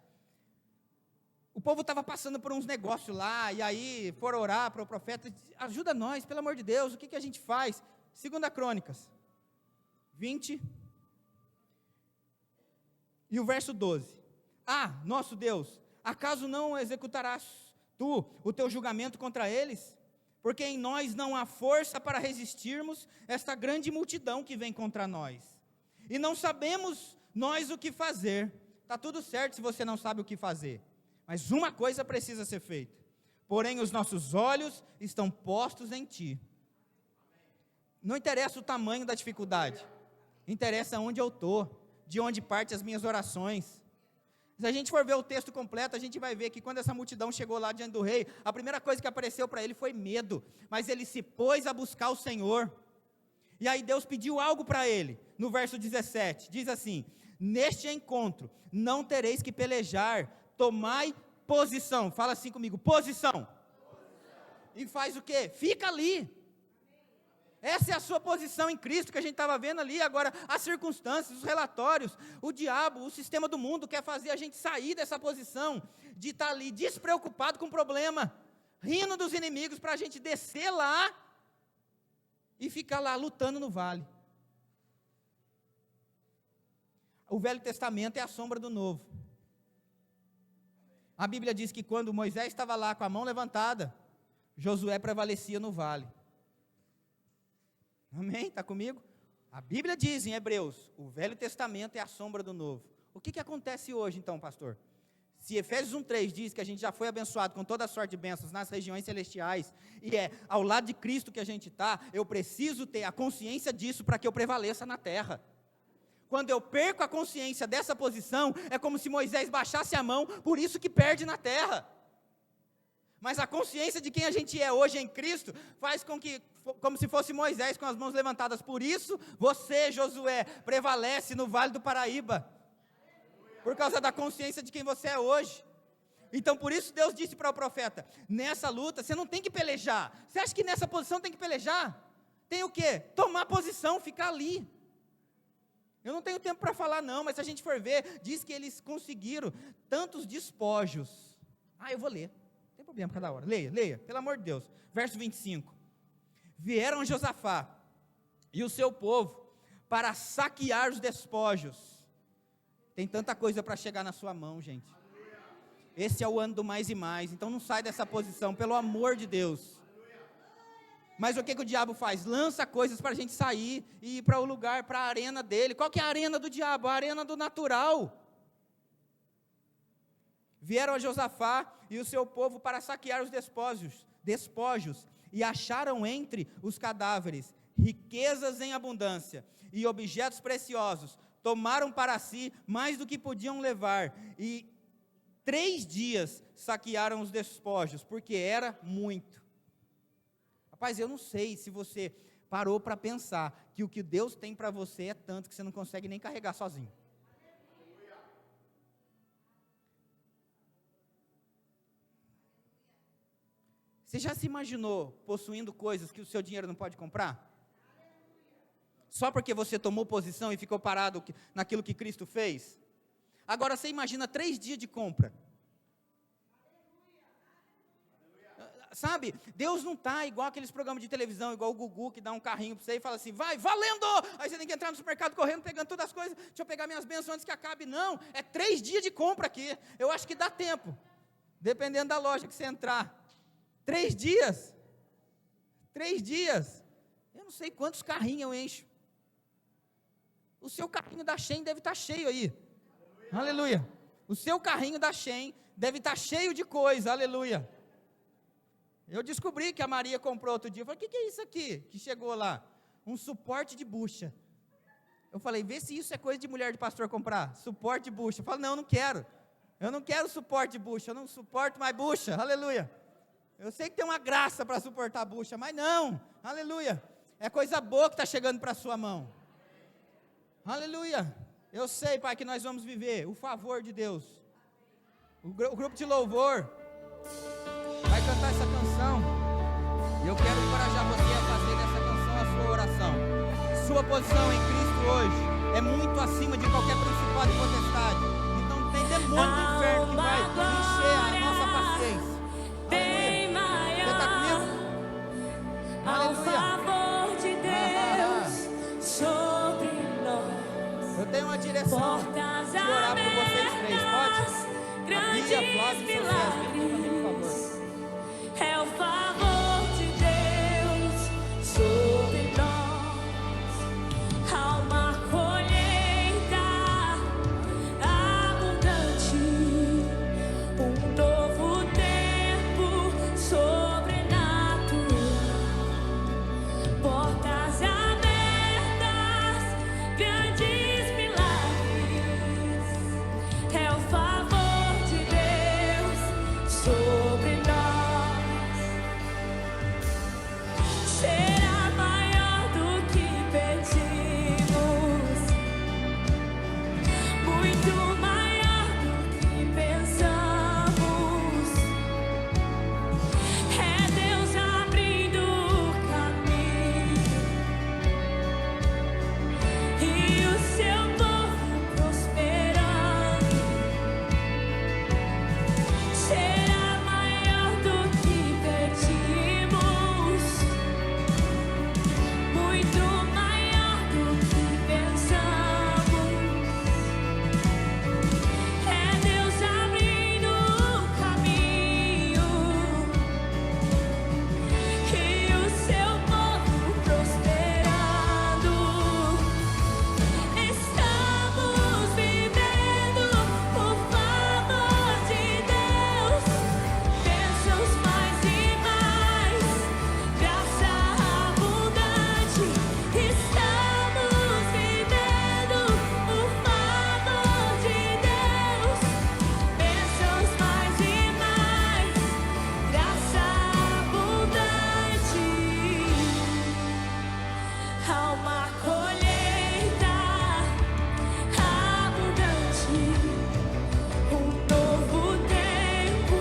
S1: O povo estava passando por uns negócios lá, e aí foram orar para o profeta, ajuda nós, pelo amor de Deus, o que a gente faz? 2 Crônicas, 20, e o verso 12, nosso Deus, acaso não executarás tu o teu julgamento contra eles? Porque em nós não há força para resistirmos esta grande multidão que vem contra nós, e não sabemos nós o que fazer. Está tudo certo se você não sabe o que fazer, mas uma coisa precisa ser feita, porém os nossos olhos estão postos em ti. Não interessa o tamanho da dificuldade, interessa onde eu estou, de onde partem as minhas orações. Se a gente for ver o texto completo, a gente vai ver que quando essa multidão chegou lá diante do rei, a primeira coisa que apareceu para ele foi medo, mas ele se pôs a buscar o Senhor, e aí Deus pediu algo para ele, no verso 17, diz assim: neste encontro não tereis que pelejar, tomai posição, fala assim comigo, posição. E faz o quê? Fica ali. Essa é a sua posição em Cristo, que a gente estava vendo ali. Agora, as circunstâncias, os relatórios, o diabo, o sistema do mundo quer fazer a gente sair dessa posição, de estar ali despreocupado com o problema, rindo dos inimigos, para a gente descer lá, e ficar lá lutando no vale. O Velho Testamento é a sombra do Novo. A Bíblia diz que quando Moisés estava lá com a mão levantada, Josué prevalecia no vale. Amém? Está comigo? A Bíblia diz em Hebreus, o Velho Testamento é a sombra do Novo. O que acontece hoje então, pastor? Se Efésios 1:3 diz que a gente já foi abençoado com toda a sorte de bênçãos nas regiões celestiais, e é ao lado de Cristo que a gente está, eu preciso ter a consciência disso para que eu prevaleça na terra. Quando eu perco a consciência dessa posição, é como se Moisés baixasse a mão, por isso que perde na terra. Mas a consciência de quem a gente é hoje em Cristo, faz com que, como se fosse Moisés com as mãos levantadas, por isso você, Josué, prevalece no Vale do Paraíba, por causa da consciência de quem você é hoje. Então por isso Deus disse para o profeta, nessa luta você não tem que pelejar. Você acha que nessa posição tem que pelejar? Tem o quê? Tomar posição, ficar ali. Eu não tenho tempo para falar não, mas se a gente for ver, diz que eles conseguiram tantos despojos. Eu vou ler, não tem problema cada hora, leia, pelo amor de Deus. Verso 25, vieram Josafá e o seu povo para saquear os despojos. Tem tanta coisa para chegar na sua mão, gente. Esse é o ano do mais e mais, então não sai dessa posição, pelo amor de Deus. Mas o que o diabo faz? Lança coisas para a gente sair e ir para o lugar, para a arena dele. Qual que é a arena do diabo? A arena do natural. Vieram a Josafá e o seu povo para saquear os despojos, e acharam entre os cadáveres riquezas em abundância e objetos preciosos. Tomaram para si mais do que podiam levar, e 3 dias saquearam os despojos, porque era muito. Rapaz, eu não sei se você parou para pensar que o que Deus tem para você é tanto que você não consegue nem carregar sozinho. Você já se imaginou possuindo coisas que o seu dinheiro não pode comprar? Só porque você tomou posição e ficou parado naquilo que Cristo fez? Agora você imagina 3 dias de compra. Sabe, Deus não está igual aqueles programas de televisão, igual o Gugu, que dá um carrinho para você e fala assim, vai, valendo! Aí você tem que entrar no supermercado correndo, pegando todas as coisas, deixa eu pegar minhas bênçãos antes que acabe. Não, é 3 dias de compra aqui, eu acho que dá tempo, dependendo da loja que você entrar. 3 dias, eu não sei quantos carrinhos eu encho. O seu carrinho da Shein deve estar cheio aí, aleluia. O seu carrinho da Shein deve estar cheio de coisa, aleluia. Eu descobri que a Maria comprou outro dia. Eu falei, o que é isso aqui que chegou lá? Um suporte de bucha. Eu falei, vê se isso é coisa de mulher de pastor comprar. Suporte de bucha. Eu falei, não, eu não quero. Eu não quero suporte de bucha. Eu não suporto mais bucha, aleluia. Eu sei que tem uma graça para suportar bucha, mas não, aleluia. É coisa boa que está chegando para a sua mão. Aleluia. Eu sei, Pai, que nós vamos viver o favor de Deus. O grupo de louvor vai cantar essa canção. E eu quero encorajar você a fazer dessa canção a sua oração. Sua posição em Cristo hoje é muito acima de qualquer principado e potestade. Então não tem demônio do inferno que vai encher a nossa paciência. Aleluia. Você está comigo? Aleluia. Eu tenho uma direção de orar por vocês três, pode? A Bia, Flávio e seu César, vem fazer por favor.
S3: É o favor de Deus sobre nós, há uma colheita abundante, um novo tempo sobrenatural, portas abertas, grandes milagres, é o favor de Deus sobre nós. Será maior do que pedimos, muito maior do que pensamos. É Deus abrindo o caminho e o seu povo prosperando. Será maior do que pedimos, muito maior do que pensamos. É Deus abrindo o caminho e o seu povo prosperando. Estamos vivendo o favor de Deus, bênçãos mais e mais, graça abundante. Estamos vivendo o favor de Deus, bênçãos mais e mais, graça abundante. Há uma colheita abundante, um novo tempo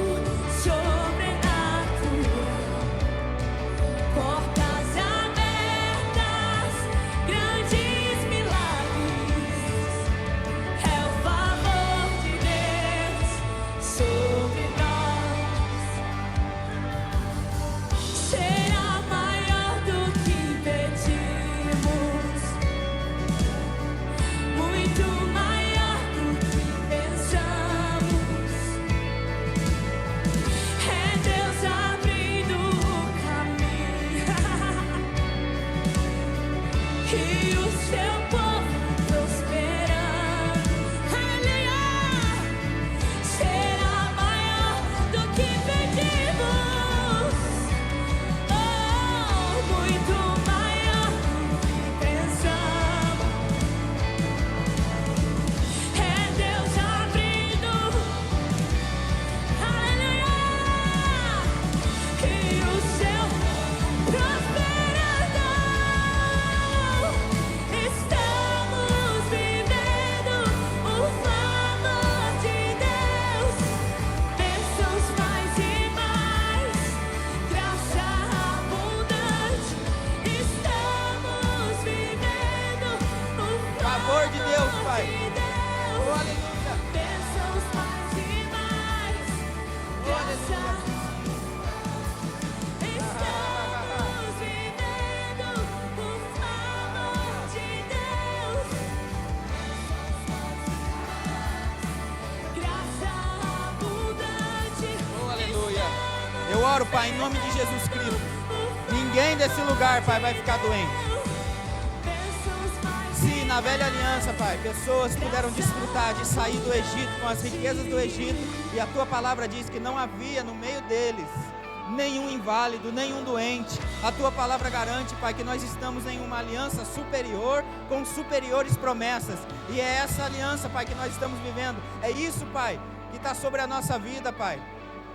S3: sobrenatural, portas abertas, grandes milagres, é o favor de Deus sobre nós. Será maior do que pedimos, muito maior do que pensamos. É Deus abrindo o caminho e o seu povo prosperando. Aleluia! Será maior do que pedimos, oh, muito maior do que pensamos. É Deus abrindo, aleluia, e o seu prosperando. Estamos vivendo o favor de Deus, bênçãos mais e mais, graça abundante. Estamos vivendo o
S1: Favor de Deus, Pai.
S3: de Deus,
S1: Oh, aleluia.
S3: bênçãos mais e mais, graça. Estamos vivendo o favor de Deus, graça abundante.
S1: Oh, aleluia. Eu oro, Pai, em nome de Jesus Cristo. Ninguém desse lugar, Pai, vai ficar doente.
S3: Bênçãos mais
S1: Se na velha aliança, Pai, pessoas puderam desfrutar de sair do Egito com as riquezas do Egito, e a tua palavra diz que não havia no meio deles nenhum inválido, nenhum doente. A tua palavra garante, Pai, que nós estamos em uma aliança superior, com superiores promessas, e é essa aliança, Pai, que nós estamos vivendo. É isso, Pai, que está sobre a nossa vida, Pai.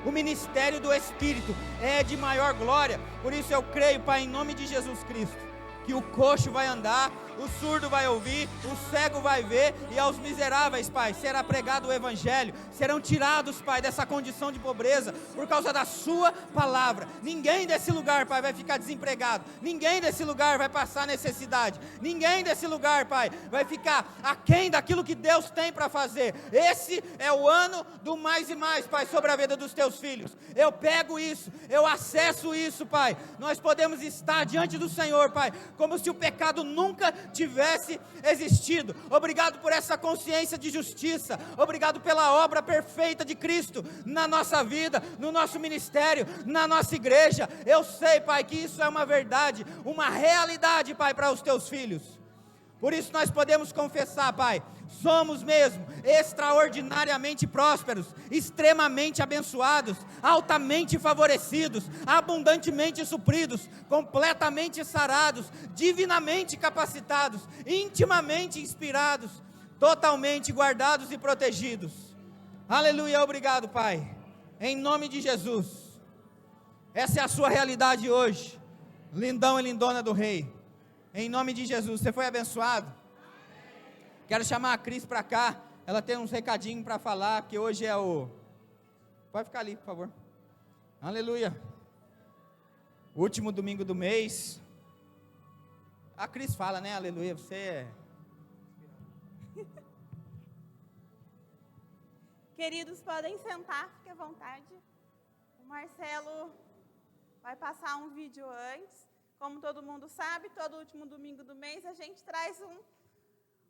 S1: O ministério do Espírito é de maior glória. Por isso eu creio, Pai, em nome de Jesus Cristo, que o coxo vai andar, o surdo vai ouvir, o cego vai ver, e aos miseráveis, Pai, será pregado o Evangelho. Serão tirados, Pai, dessa condição de pobreza, por causa da sua palavra. Ninguém desse lugar, Pai, vai ficar desempregado. Ninguém desse lugar vai passar necessidade. Ninguém desse lugar, Pai, vai ficar aquém daquilo que Deus tem para fazer. Esse é o ano do mais e mais, Pai, sobre a vida dos teus filhos. Eu pego isso, eu acesso isso, Pai. Nós podemos estar diante do Senhor, Pai, como se o pecado nunca tivesse existido. Obrigado por essa consciência de justiça. Obrigado pela obra perfeita de Cristo na nossa vida, no nosso ministério, na nossa igreja. Eu sei, Pai, que isso é uma verdade, uma realidade, Pai, para os teus filhos. Por isso nós podemos confessar, Pai, somos mesmo extraordinariamente prósperos, extremamente abençoados, altamente favorecidos, abundantemente supridos, completamente sarados, divinamente capacitados, intimamente inspirados, totalmente guardados e protegidos. Aleluia, obrigado, Pai, em nome de Jesus. Essa é a sua realidade hoje, lindão e lindona do Rei. Em nome de Jesus, você foi abençoado? Quero chamar a Cris para cá, ela tem uns recadinhos para falar, que hoje é o... Pode ficar ali, por favor. Aleluia. Último domingo do mês. A Cris fala, né? Aleluia, você é...
S4: Queridos, podem sentar, fique à vontade. O Marcelo vai passar um vídeo antes. Como todo mundo sabe, todo último domingo do mês a gente traz um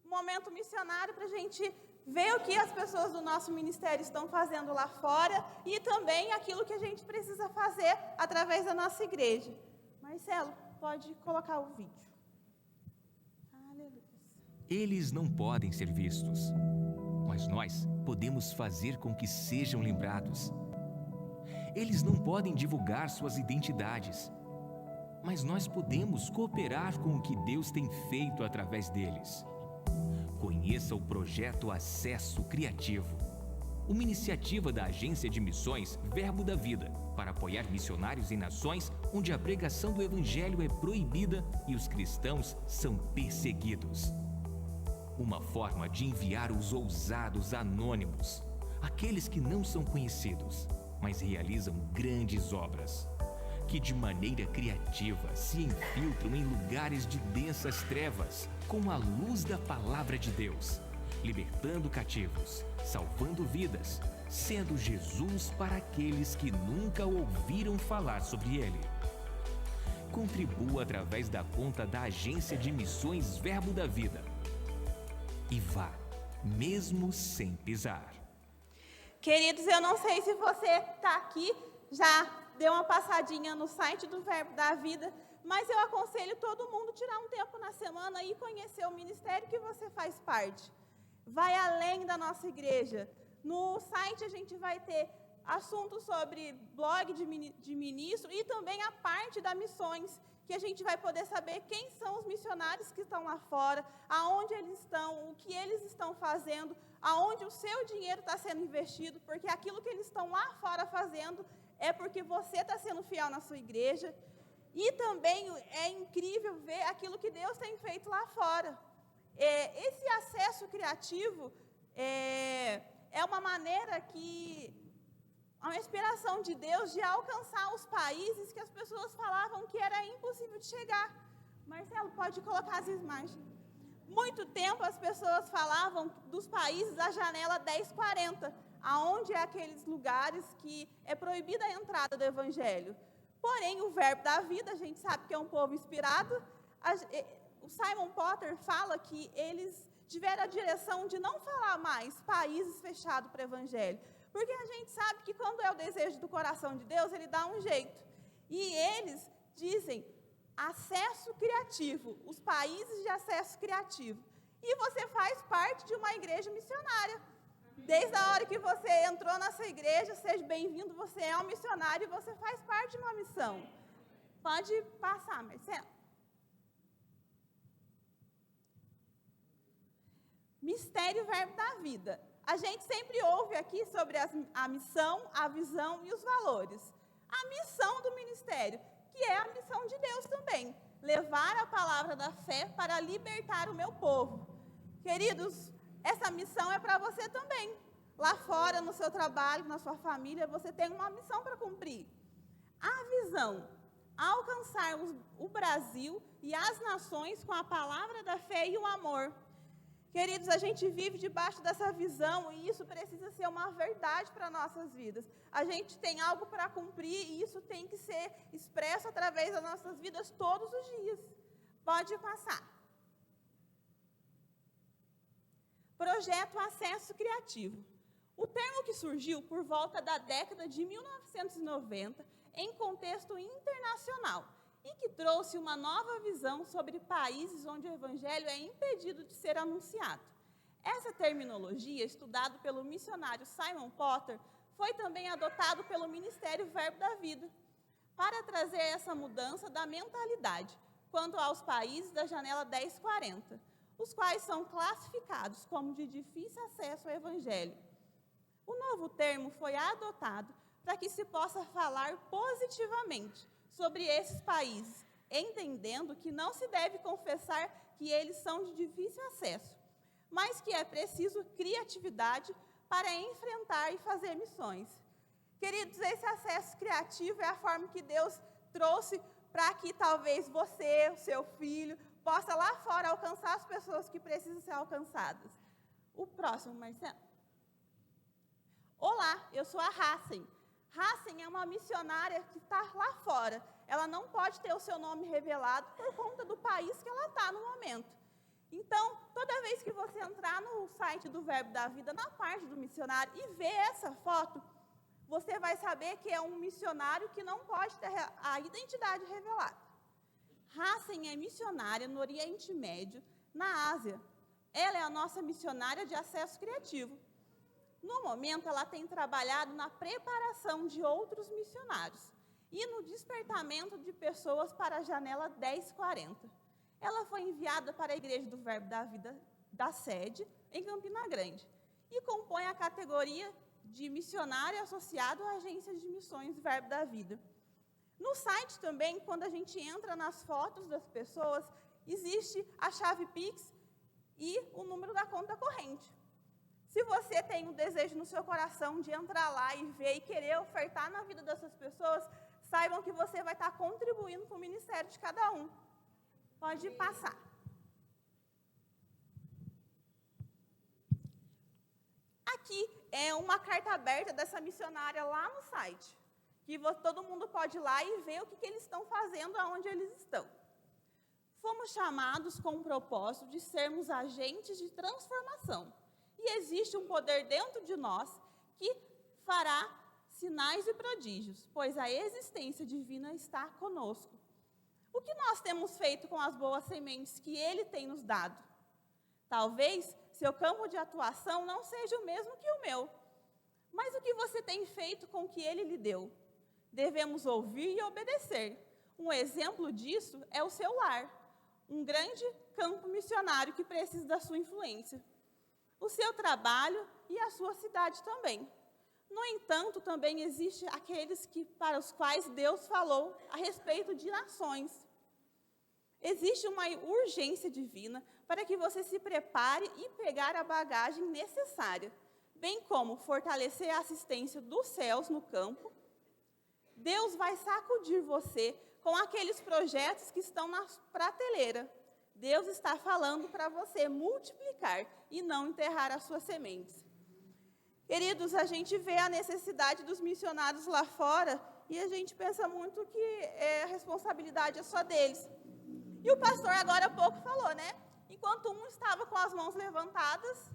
S4: momento missionário para a gente ver o que as pessoas do nosso ministério estão fazendo lá fora e também aquilo que a gente precisa fazer através da nossa igreja. Marcelo, pode colocar o vídeo. Aleluia.
S5: Eles não podem ser vistos, mas nós podemos fazer com que sejam lembrados. Eles não podem divulgar suas identidades, mas nós podemos cooperar com o que Deus tem feito através deles. Conheça o projeto Acesso Criativo, uma iniciativa da Agência de Missões Verbo da Vida, para apoiar missionários em nações onde a pregação do Evangelho é proibida e os cristãos são perseguidos. Uma forma de enviar os ousados anônimos, aqueles que não são conhecidos, mas realizam grandes obras, que de maneira criativa se infiltram em lugares de densas trevas com a luz da palavra de Deus, libertando cativos, salvando vidas, sendo Jesus para aqueles que nunca ouviram falar sobre Ele. Contribua através da conta da Agência de Missões Verbo da Vida e vá, mesmo sem pisar.
S4: Queridos, eu não sei se você está aqui, já deu uma passadinha no site do Verbo da Vida, mas eu aconselho todo mundo tirar um tempo na semana e conhecer o ministério que você faz parte. Vai além da nossa igreja. No site a gente vai ter assuntos sobre blog de ministro e também a parte da missões, que a gente vai poder saber quem são os missionários que estão lá fora, aonde eles estão, o que eles estão fazendo, aonde o seu dinheiro está sendo investido, porque aquilo que eles estão lá fora fazendo é porque você está sendo fiel na sua igreja. E também é incrível ver aquilo que Deus tem feito lá fora. Esse acesso criativo é uma maneira que... uma inspiração de Deus de alcançar os países que as pessoas falavam que era impossível de chegar. Marcelo, pode colocar as imagens. Muito tempo as pessoas falavam dos países da janela 1040, aonde é aqueles lugares que é proibida a entrada do Evangelho. Porém, o Verbo da Vida, a gente sabe que é um povo inspirado. O Simon Potter fala que eles tiveram a direção de não falar mais países fechados para o Evangelho. Porque a gente sabe que quando é o desejo do coração de Deus, Ele dá um jeito. E eles dizem acesso criativo, os países de acesso criativo. E você faz parte de uma igreja missionária. Desde a hora que você entrou nessa igreja, seja bem-vindo, você é um missionário e você faz parte de uma missão. Pode passar, Marcelo. Mistério Verbo da Vida. A gente sempre ouve aqui sobre a missão, a visão e os valores. A missão do ministério, que é a missão de Deus também. Levar a palavra da fé para libertar o meu povo. Queridos, essa missão é para você também. Lá fora, no seu trabalho, na sua família, você tem uma missão para cumprir. A visão, alcançar o Brasil e as nações com a palavra da fé e o amor. Queridos, a gente vive debaixo dessa visão e isso precisa ser uma verdade para nossas vidas. A gente tem algo para cumprir e isso tem que ser expresso através das nossas vidas todos os dias. Pode passar. Projeto Acesso Criativo. O termo que surgiu por volta da década de 1990 em contexto internacional e que trouxe uma nova visão sobre países onde o evangelho é impedido de ser anunciado. Essa terminologia, estudada pelo missionário Simon Potter, foi também adotado pelo Ministério Verbo da Vida, para trazer essa mudança da mentalidade quanto aos países da janela 1040, os quais são classificados como de difícil acesso ao evangelho. O novo termo foi adotado para que se possa falar positivamente sobre esses países, entendendo que não se deve confessar que eles são de difícil acesso, mas que é preciso criatividade para enfrentar e fazer missões. Queridos, esse acesso criativo é a forma que Deus trouxe para que talvez você, o seu filho, possa lá fora alcançar as pessoas que precisam ser alcançadas. O próximo, Marcelo. Olá, eu sou a Hassen. Hassen é uma missionária que está lá fora. Ela não pode ter o seu nome revelado por conta do país que ela está no momento. Então, toda vez que você entrar no site do Verbo da Vida, na parte do missionário, e ver essa foto, você vai saber que é um missionário que não pode ter a identidade revelada. Hassen é missionária no Oriente Médio, na Ásia. Ela é a nossa missionária de acesso criativo. No momento, ela tem trabalhado na preparação de outros missionários e no despertamento de pessoas para a janela 1040. Ela foi enviada para a Igreja do Verbo da Vida da sede, em Campina Grande, e compõe a categoria de missionário associado à Agência de Missões Verbo da Vida. No site também, quando a gente entra nas fotos das pessoas, existe a chave Pix e o número da conta corrente. Se você tem um desejo no seu coração de entrar lá e ver e querer ofertar na vida dessas pessoas, saibam que você vai estar contribuindo para o ministério de cada um. Pode passar. Aqui é uma carta aberta dessa missionária lá no site, que todo mundo pode ir lá e ver o que eles estão fazendo, aonde eles estão. Fomos chamados com o propósito de sermos agentes de transformação. E existe um poder dentro de nós que fará sinais e prodígios, pois a existência divina está conosco. O que nós temos feito com as boas sementes que Ele tem nos dado? Talvez seu campo de atuação não seja o mesmo que o meu, mas o que você tem feito com o que Ele lhe deu? Devemos ouvir e obedecer. Um exemplo disso é o seu lar, um grande campo missionário que precisa da sua influência. O seu trabalho e a sua cidade também. No entanto, também existem aqueles para os quais Deus falou a respeito de nações. Existe uma urgência divina para que você se prepare e pegar a bagagem necessária, bem como fortalecer a assistência dos céus no campo. Deus vai sacudir você com aqueles projetos que estão na prateleira. Deus está falando para você multiplicar e não enterrar as suas sementes. Queridos, a gente vê a necessidade dos missionários lá fora e a gente pensa muito que a responsabilidade é só deles. E o pastor agora há pouco falou, né? Enquanto um estava com as mãos levantadas,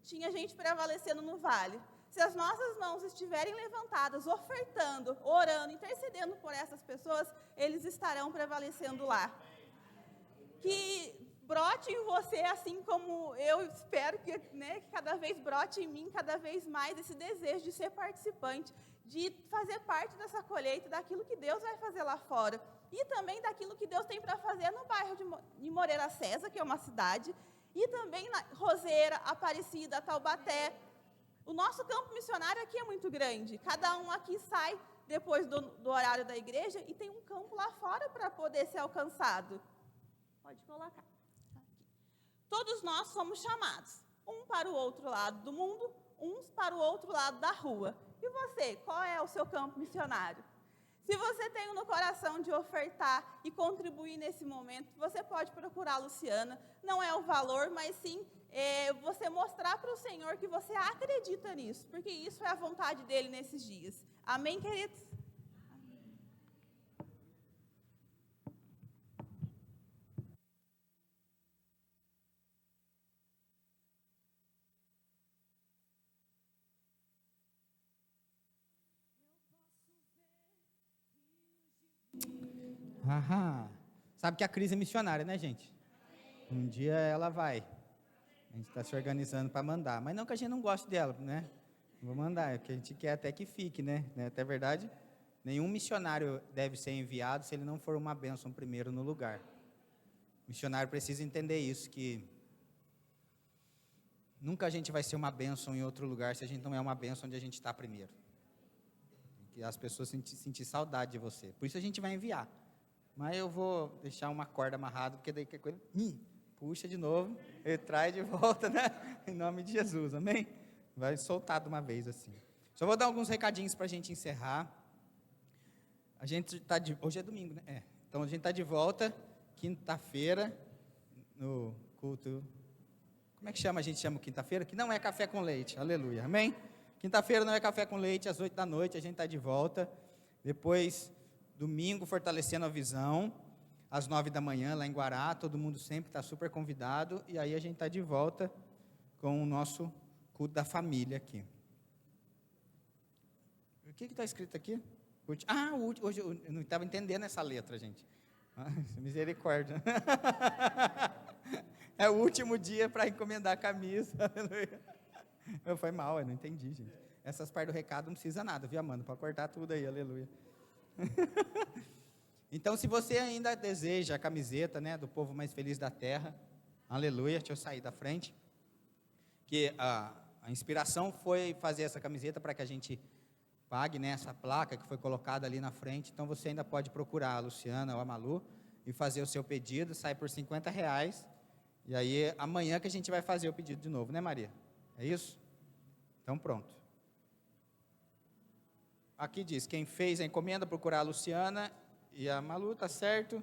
S4: tinha gente prevalecendo no vale. Se as nossas mãos estiverem levantadas, ofertando, orando, intercedendo por essas pessoas, eles estarão prevalecendo lá. Que brote em você, assim como eu espero que, né, que cada vez brote em mim, cada vez mais esse desejo de ser participante, de fazer parte dessa colheita, daquilo que Deus vai fazer lá fora. E também daquilo que Deus tem para fazer no bairro de Moreira César, que é uma cidade, e também na Roseira, Aparecida, Taubaté. O nosso campo missionário aqui é muito grande. Cada um aqui sai depois do horário da igreja e tem um campo lá fora para poder ser alcançado. Pode colocar. Todos nós somos chamados, um para o outro lado do mundo, uns para o outro lado da rua. E você, qual é o seu campo missionário? Se você tem no coração de ofertar e contribuir nesse momento, você pode procurar a Luciana. Não é o valor, mas sim você mostrar para o Senhor que você acredita nisso, porque isso é a vontade dele nesses dias. Amém, queridos?
S1: Aham. Sabe que a crise é missionária, né, gente? Um dia ela vai. A gente está se organizando para mandar. Mas não que a gente não goste dela, né? Vou mandar, é que a gente quer até que fique, né? Até verdade, nenhum missionário deve ser enviado se ele não for uma bênção primeiro no lugar. O missionário precisa entender isso, que nunca a gente vai ser uma bênção em outro lugar se a gente não é uma bênção onde a gente está primeiro. Que as pessoas sentir saudade de você. Por isso a gente vai enviar. Mas eu vou deixar uma corda amarrada, porque daí que coisa, puxa de novo e traz de volta, né? Em nome de Jesus, amém? Vai soltar de uma vez assim. Só vou dar alguns recadinhos para a gente encerrar. A gente está hoje é domingo, né? Então a gente está de volta quinta-feira no culto. Como é que chama? A gente chama quinta-feira? Que não é café com leite, aleluia, amém? Quinta-feira não é café com leite, às 8 da noite a gente está de volta. Depois, domingo, fortalecendo a visão, às 9 da manhã, lá em Guará, todo mundo sempre está super convidado, e aí a gente está de volta com o nosso culto da família aqui. O que está escrito aqui? Hoje eu não estava entendendo essa letra, gente. Misericórdia. É o último dia para encomendar a camisa, aleluia. Foi mal, eu não entendi, gente. Essas partes do recado não precisa nada, viu, Amanda? Pode cortar tudo aí, aleluia. Então, se você ainda deseja a camiseta, né, do povo mais feliz da terra, aleluia, deixa eu sair da frente, que a inspiração foi fazer essa camiseta para que a gente pague, né, essa placa que foi colocada ali na frente. Então, você ainda pode procurar a Luciana ou a Malu e fazer o seu pedido, sai por R$50, e aí amanhã que a gente vai fazer o pedido de novo, né, Maria? É isso? Então, pronto. Aqui diz, quem fez a encomenda, procurar a Luciana e a Malu, tá certo?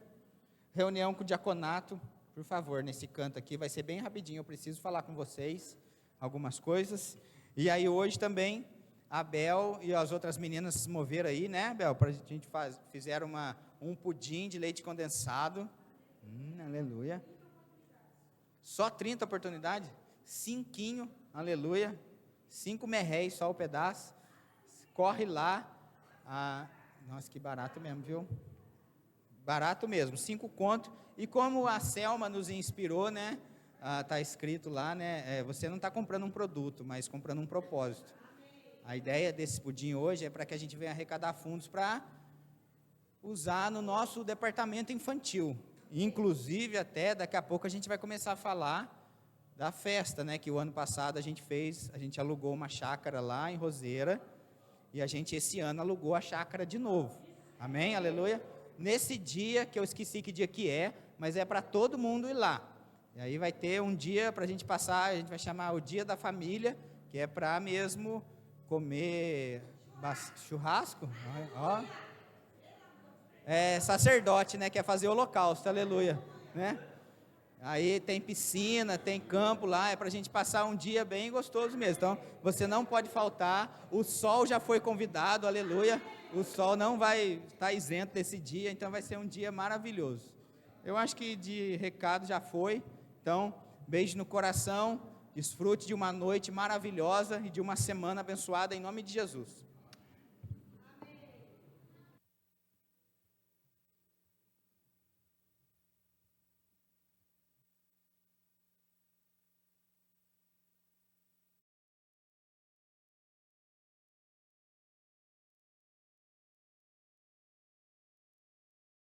S1: Reunião com o diaconato, por favor, nesse canto aqui, vai ser bem rapidinho, eu preciso falar com vocês algumas coisas. E aí hoje também, a Bel e as outras meninas se moveram aí, né, Bel? Para a gente fizeram um pudim de leite condensado. Aleluia. Só 30 oportunidades? 5, aleluia. 5 merréis, só o pedaço. Corre lá. Nossa, que barato mesmo, viu? Barato mesmo, 5 conto. E como a Selma nos inspirou, né? Está escrito lá, né? Você não está comprando um produto, mas comprando um propósito. A ideia desse pudim hoje é para que a gente venha arrecadar fundos para usar no nosso departamento infantil. Inclusive, até daqui a pouco a gente vai começar a falar da festa, né? Que o ano passado a gente alugou uma chácara lá em Roseira, e a gente esse ano alugou a chácara de novo. Amém? Aleluia? Nesse dia, que eu esqueci que dia que é, mas é para todo mundo ir lá. E aí vai ter um dia para a gente passar, a gente vai chamar o dia da família, que é para mesmo comer churrasco. Ó. Sacerdote, né? Quer fazer holocausto, aleluia, né? Aí tem piscina, tem campo lá, é para a gente passar um dia bem gostoso mesmo. Então, você não pode faltar, o sol já foi convidado, aleluia. O sol não vai estar isento desse dia, então vai ser um dia maravilhoso. Eu acho que de recado já foi, então, beijo no coração, desfrute de uma noite maravilhosa e de uma semana abençoada em nome de Jesus.